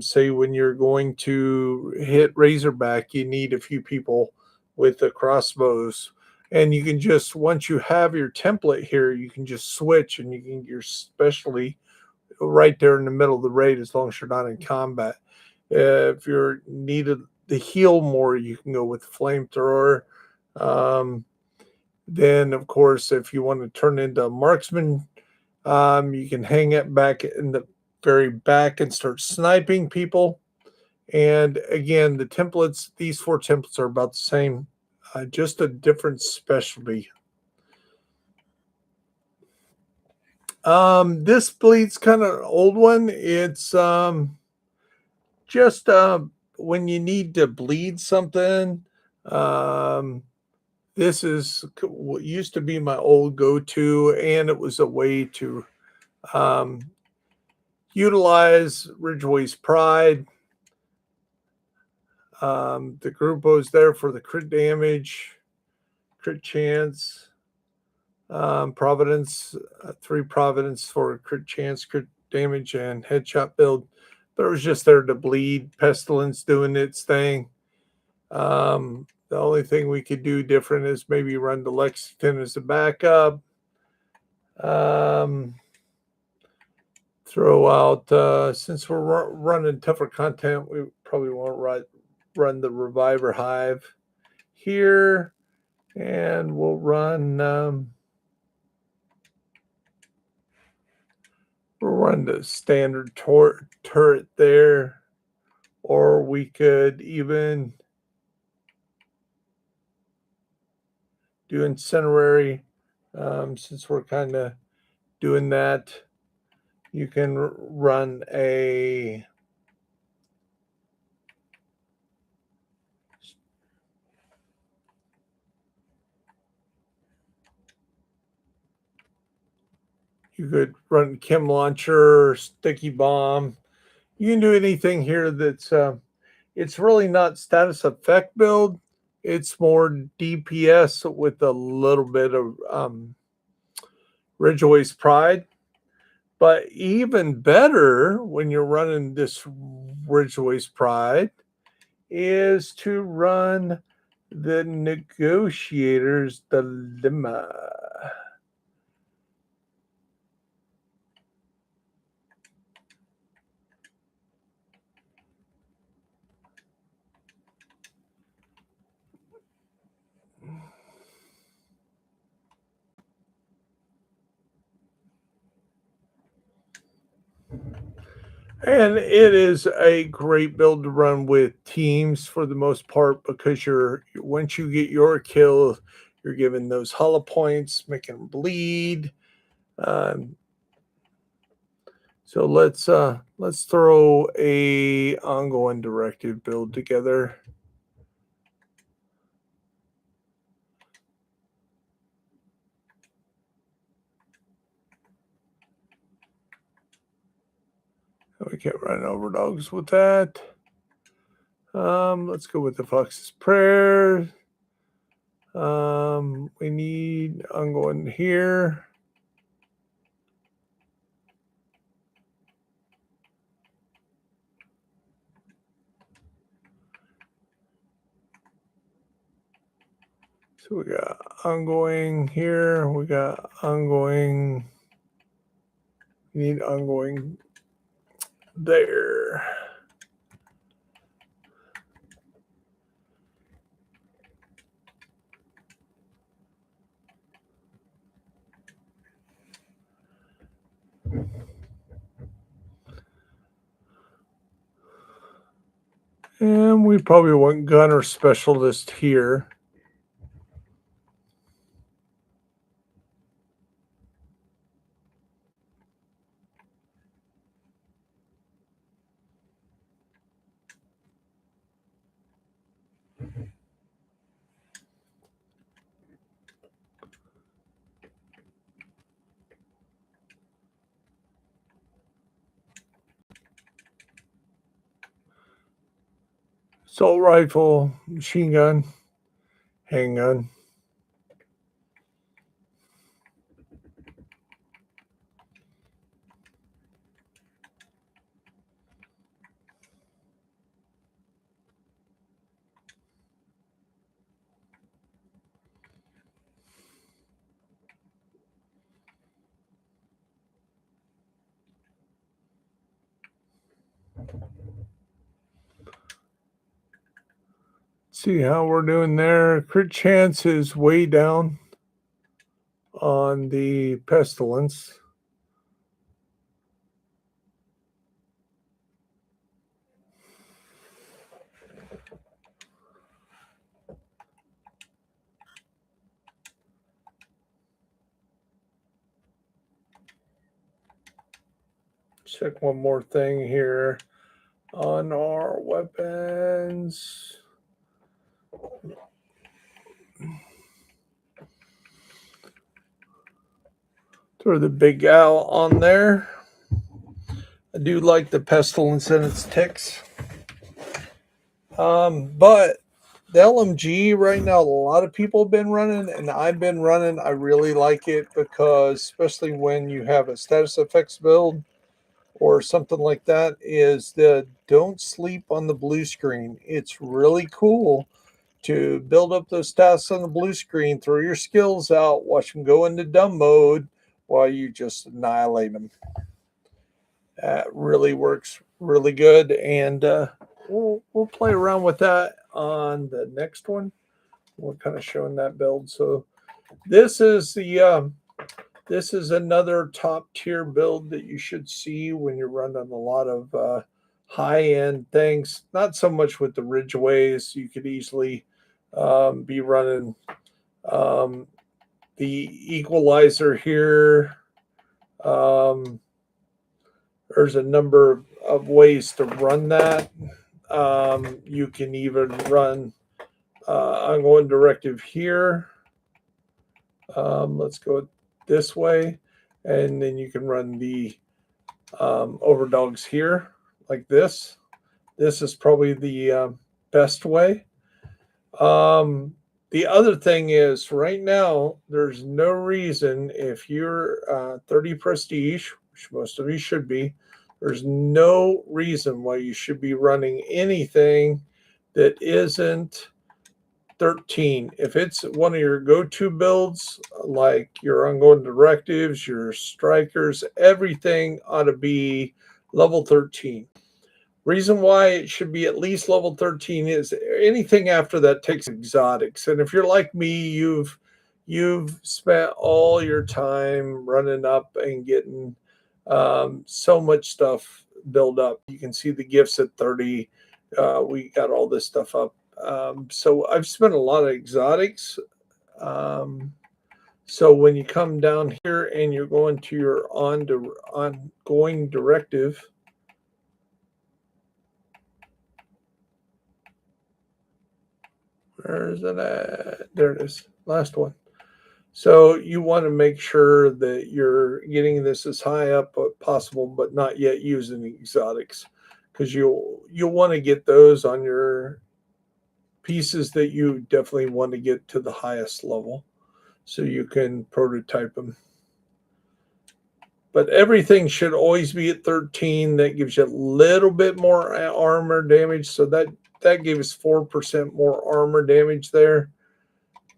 say when you're going to hit Razorback, you need a few people with the crossbows. And you can just once you have your template here, you can just switch and you can get your specialty right there in the middle of the raid as long as you're not in combat. If you're needed to heal more, you can go with the flamethrower. Um, then, of course, if you want to turn into a marksman, you can hang it back in the very back and start sniping people. And again, the templates, these four templates are about the same, just a different specialty. This bleed's kind of an old one. It's just when you need to bleed something. Um, this is what used to be my old go-to, and it was a way to um, utilize Ridgeway's Pride. The Grupo is there for the crit damage, crit chance. Providence, 3 Providence for crit chance, crit damage, and headshot build. But it was just there to bleed. Pestilence doing its thing. The only thing we could do different is maybe run the Lexington as a backup. Throw out, since we're running tougher content, we probably won't run the Reviver Hive here. And we'll run the standard turret there. Or we could even do Incendiary, since we're kind of doing that. You can run a you could run Chem Launcher, Sticky Bomb. You can do anything here that's it's really not status effect build. It's more DPS with a little bit of Ridgeway's Pride. But even better when you're running this Ridgeway's Pride is to run the Negotiator's Dilemma. And it is a great build to run with teams for the most part because once you get your kill, you're given those hollow points, making them bleed. So let's throw a ongoing directive build together. We can't run overdogs with that. Let's go with the Fox's Prayer. We need ongoing here. So we got ongoing here. We got ongoing. We need ongoing there. And we probably want gunner specialist here. assault rifle, machine gun, handgun. See how we're doing there. Crit chance is way down on the pestilence. Check one more thing here on our weapons. Throw the big owl on there. I do like the pestilence and its ticks. But the LMG right now, a lot of people have been running, and I've been running. I really like it because, especially when you have a status effects build or something like that, is the don't sleep on the blue screen. It's really cool to build up those stats on the blue screen, throw your skills out, watch them go into dumb mode while you just annihilate them. That really works really good, and we'll play around with that on the next one. We're kind of showing that build. So this is this is another top tier build that you should see when you're running a lot of high end things. Not so much with the Ridgeways. You could easily be running the equalizer here. There's a number of ways to run that. You can even run ongoing directive here. Let's go this way. And then you can run the overdogs here like this. This is probably the best way. The other thing is right now, there's no reason if you're 30 prestige, which most of you should be, there's no reason why you should be running anything that isn't 13. If it's one of your go-to builds, like your ongoing directives, your strikers, everything ought to be level 13. Reason why it should be at least level 13 is anything after that takes exotics. And if you're like me, you've spent all your time running up and getting so much stuff built up. You can see the gifts at 30. We got all this stuff up. So I've spent a lot of exotics. So when you come down here and you're going to your ongoing directive, where is it at? There it is. Last one. So you want to make sure that you're getting this as high up as possible, but not yet using exotics, because you'll want to get those on your pieces that you definitely want to get to the highest level, so you can prototype them. But everything should always be at 13. That gives you a little bit more armor damage. So that gave us 4% more armor damage there.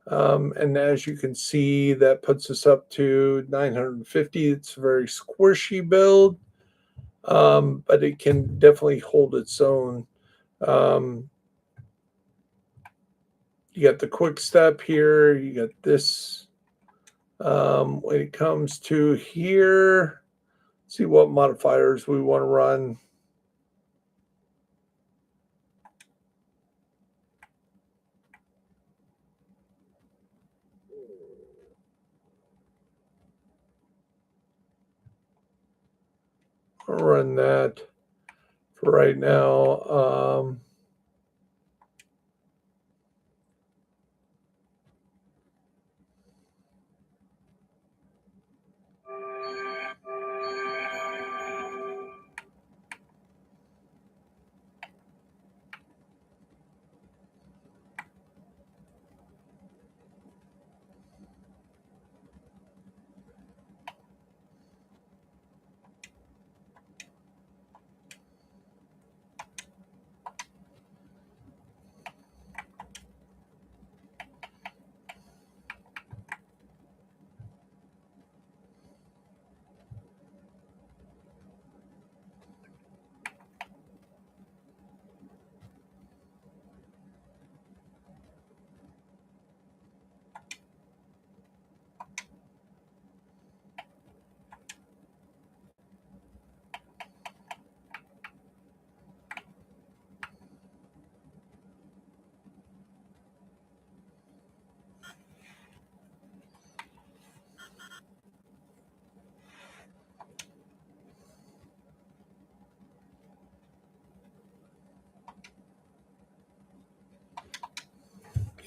And as you can see, that puts us up to 950. It's a very squishy build, but it can definitely hold its own. You got the quick step here. You got this. When it comes to here, see what modifiers we want to run. I'll run that for right now.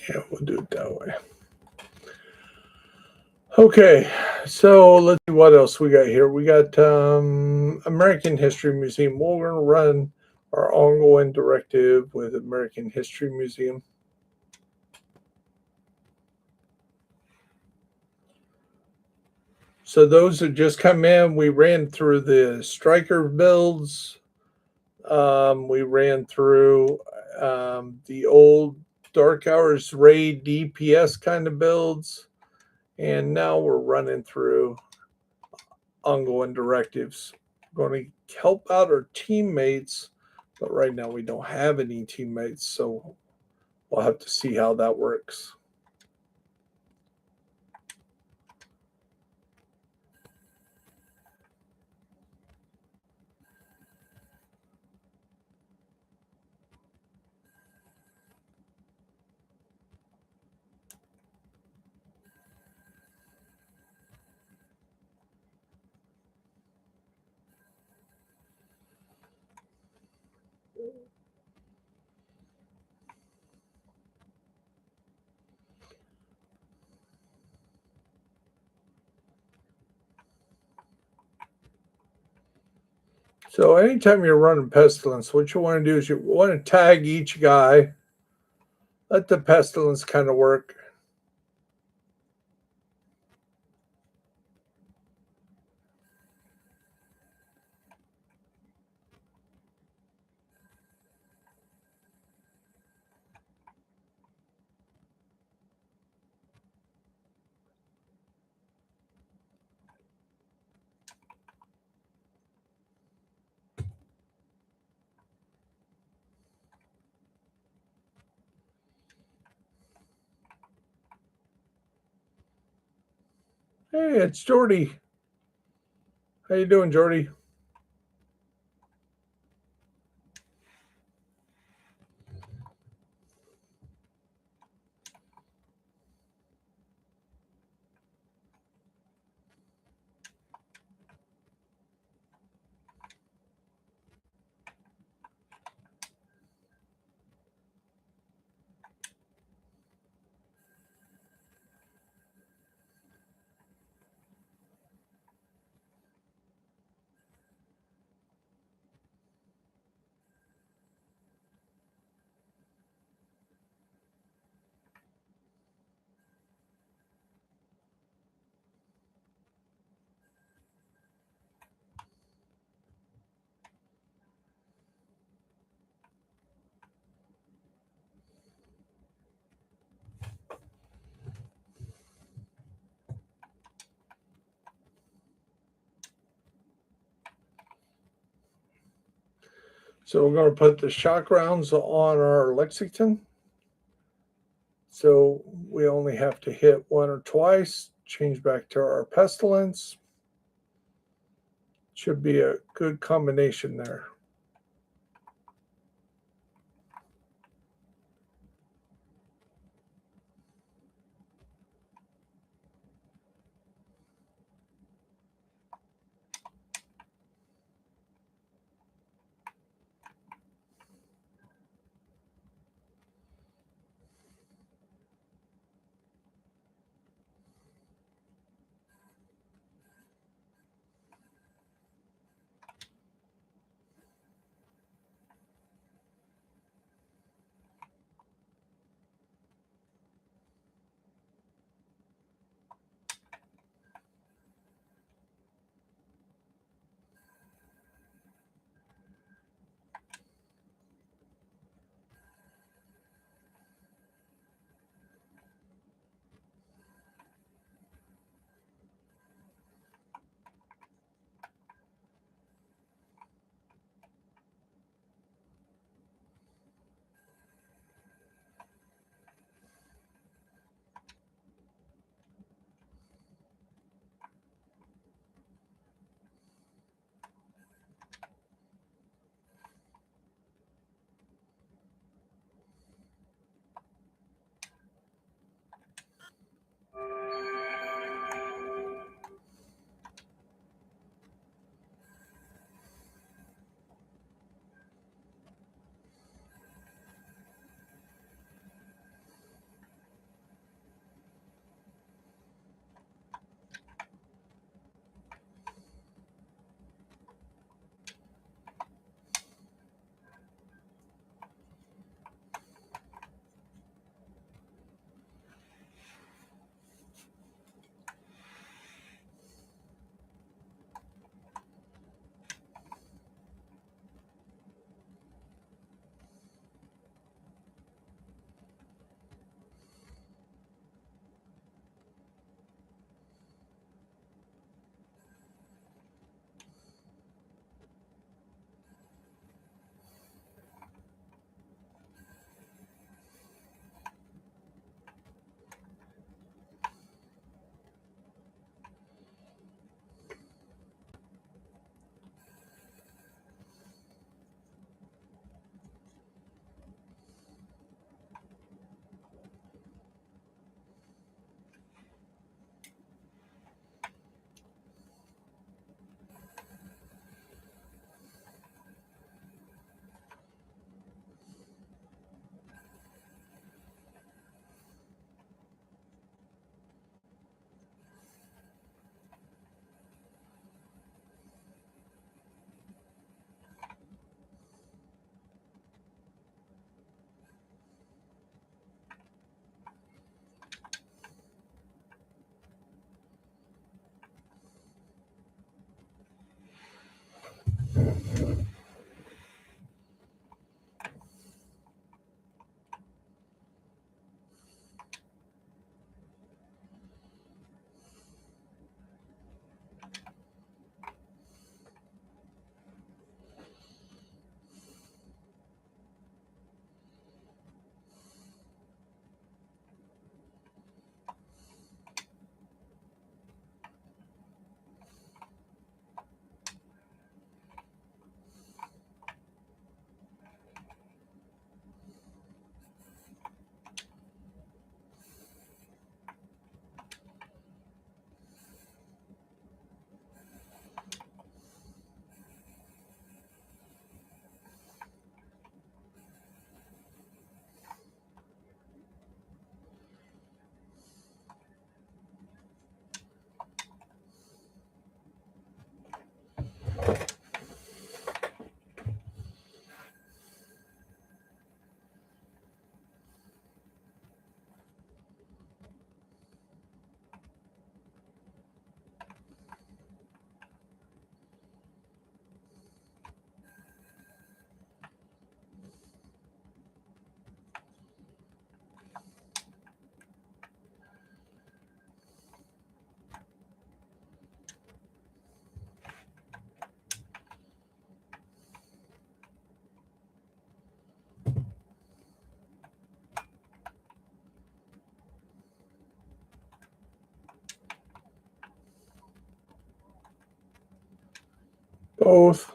Yeah, we'll do it that way. Okay, so let's see what else we got here. We got American History Museum. Well, we're gonna run our ongoing directive with American History Museum. So those that just come in, we ran through the striker builds. We ran through the old Dark Hours Raid DPS kind of builds, and now we're running through ongoing directives. We're going to help out our teammates, but right now we don't have any teammates, so we'll have to see how that works. So anytime you're running pestilence, what you want to do is you want to tag each guy, let the pestilence kind of work. Hey, it's Jordy. How you doing, Jordy? So we're going to put the shock rounds on our Lexington. So we only have to hit one or twice, change back to our pestilence. Should be a good combination there. Both.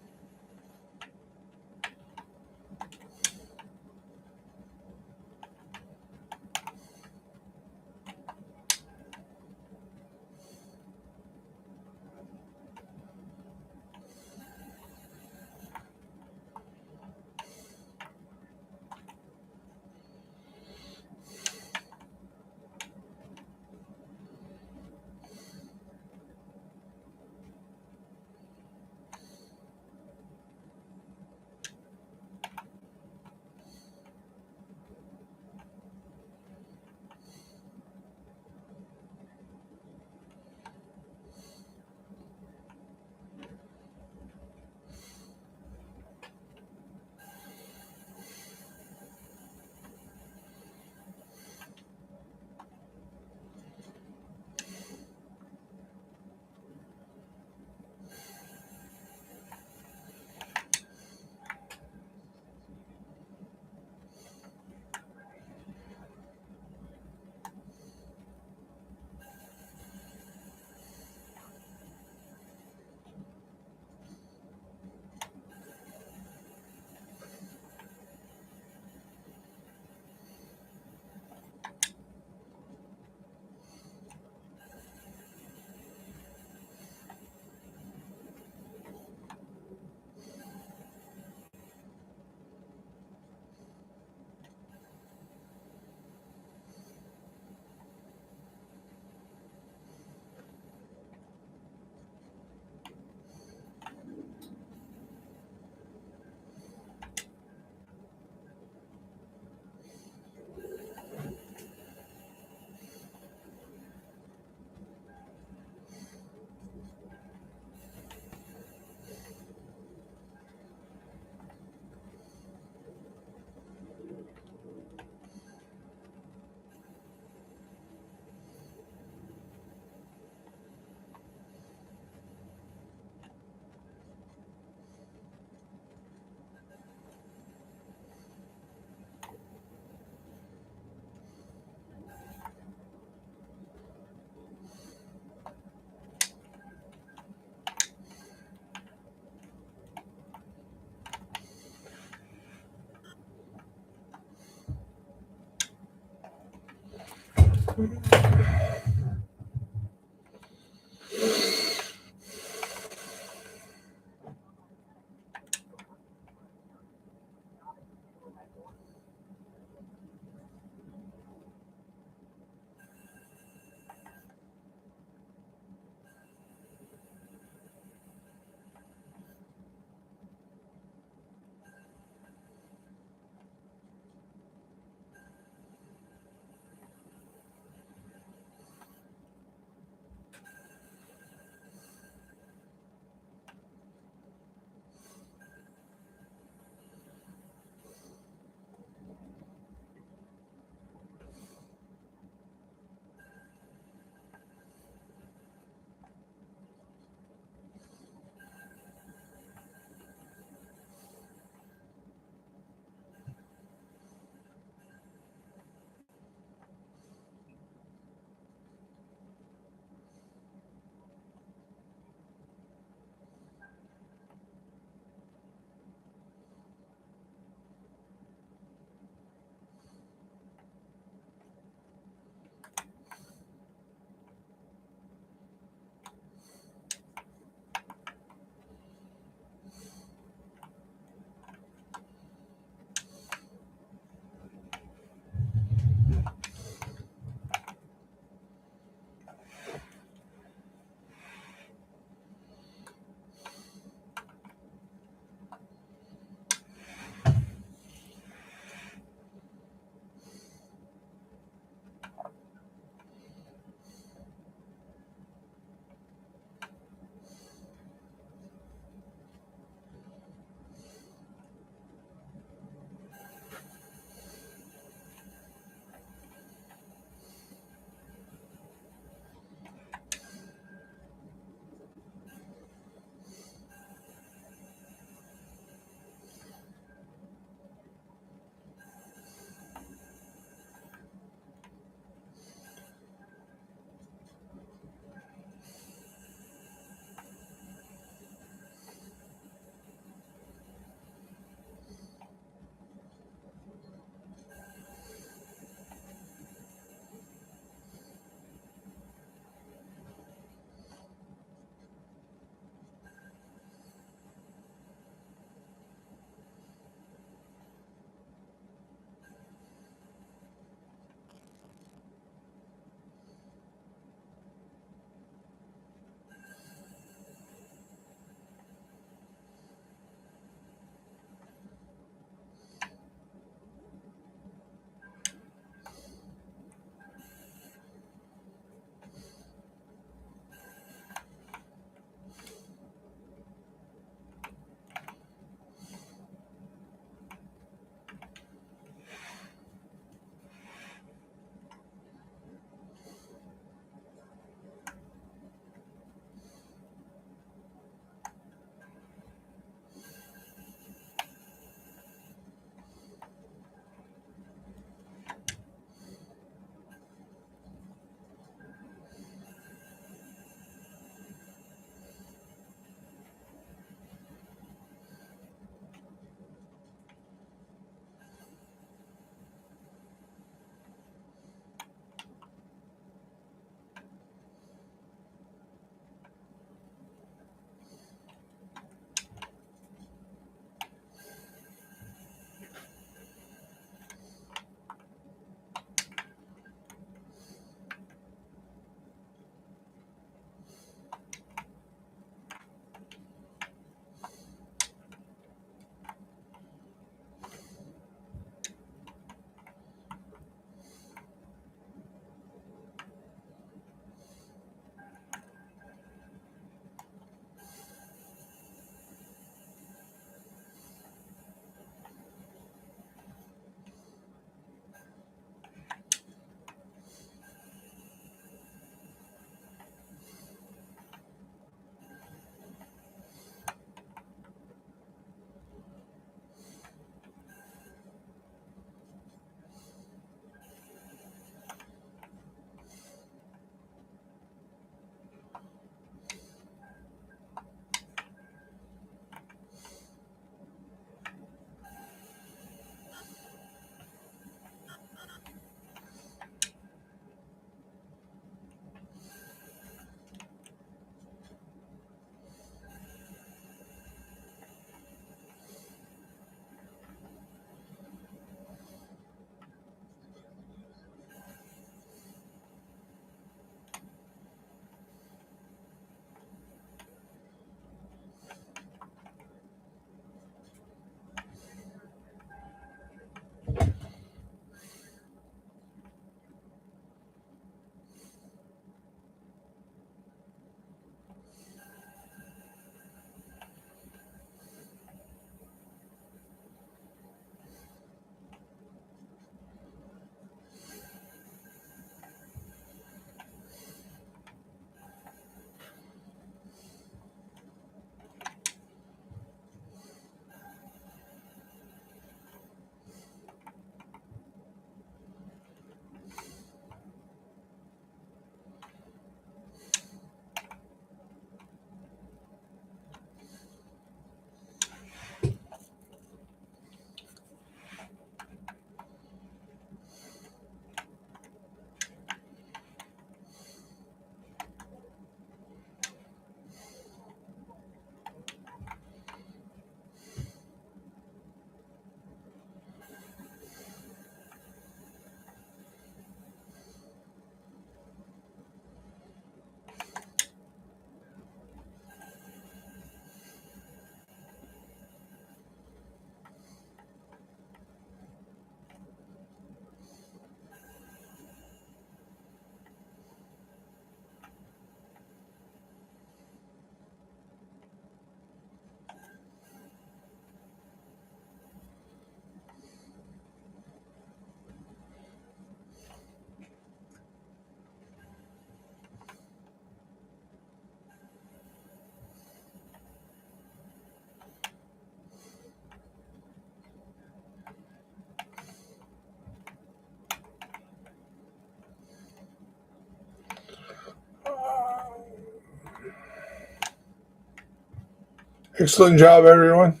Excellent job, everyone.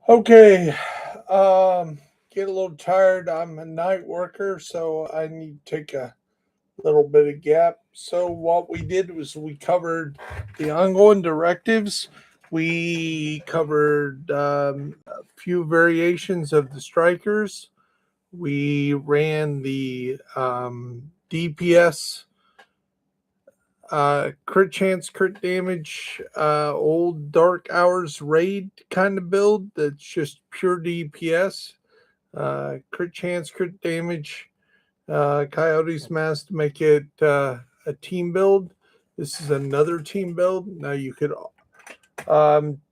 Okay. Get a little tired. I'm a night worker, so I need to take a little bit of gap. So what we did was we covered the ongoing directives. We covered a few variations of the strikers. We ran the DPS, crit chance, crit damage, old Dark Hours raid kind of build that's just pure DPS. Crit chance, crit damage, Coyotes Mask to make it a team build. This is another team build. Now you could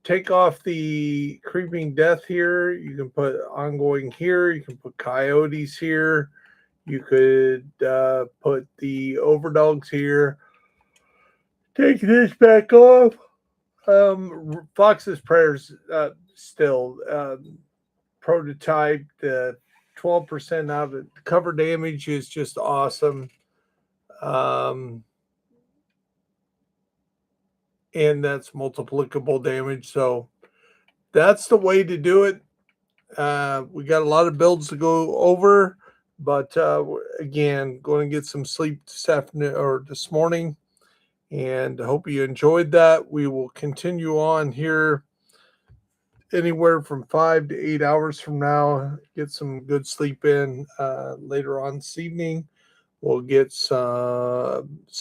take off the Creeping Death here. You can put Ongoing here. You can put Coyotes here. You could put the Overdogs here. Take this back off. Fox's Prayers still prototype. The 12% of it. Cover damage is just awesome. And that's multiplicable damage. So that's the way to do it. We got a lot of builds to go over, but again, going to get some sleep this afternoon or this morning, and hope you enjoyed that. We will continue on here anywhere from 5 to 8 hours from now. Get some good sleep in later on this evening. We'll get some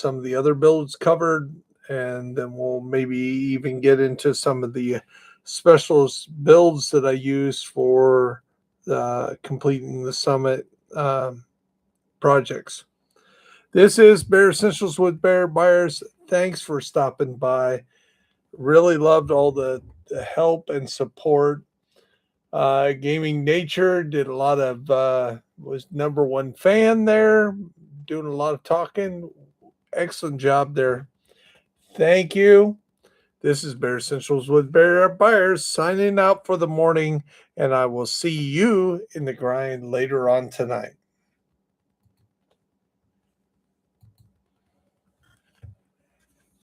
of the other builds covered, and then we'll maybe even get into some of the specialist builds that I use for completing the summit projects. This is Bear Essentials with Bear Buyers. Thanks for stopping by. Really loved all the help and support. Gaming Nature did a lot of was number one fan there, doing a lot of talking. Excellent job there. Thank you. This is Bear Essentials with Bear Buyers signing out for the morning, and I will see you in the grind later on tonight.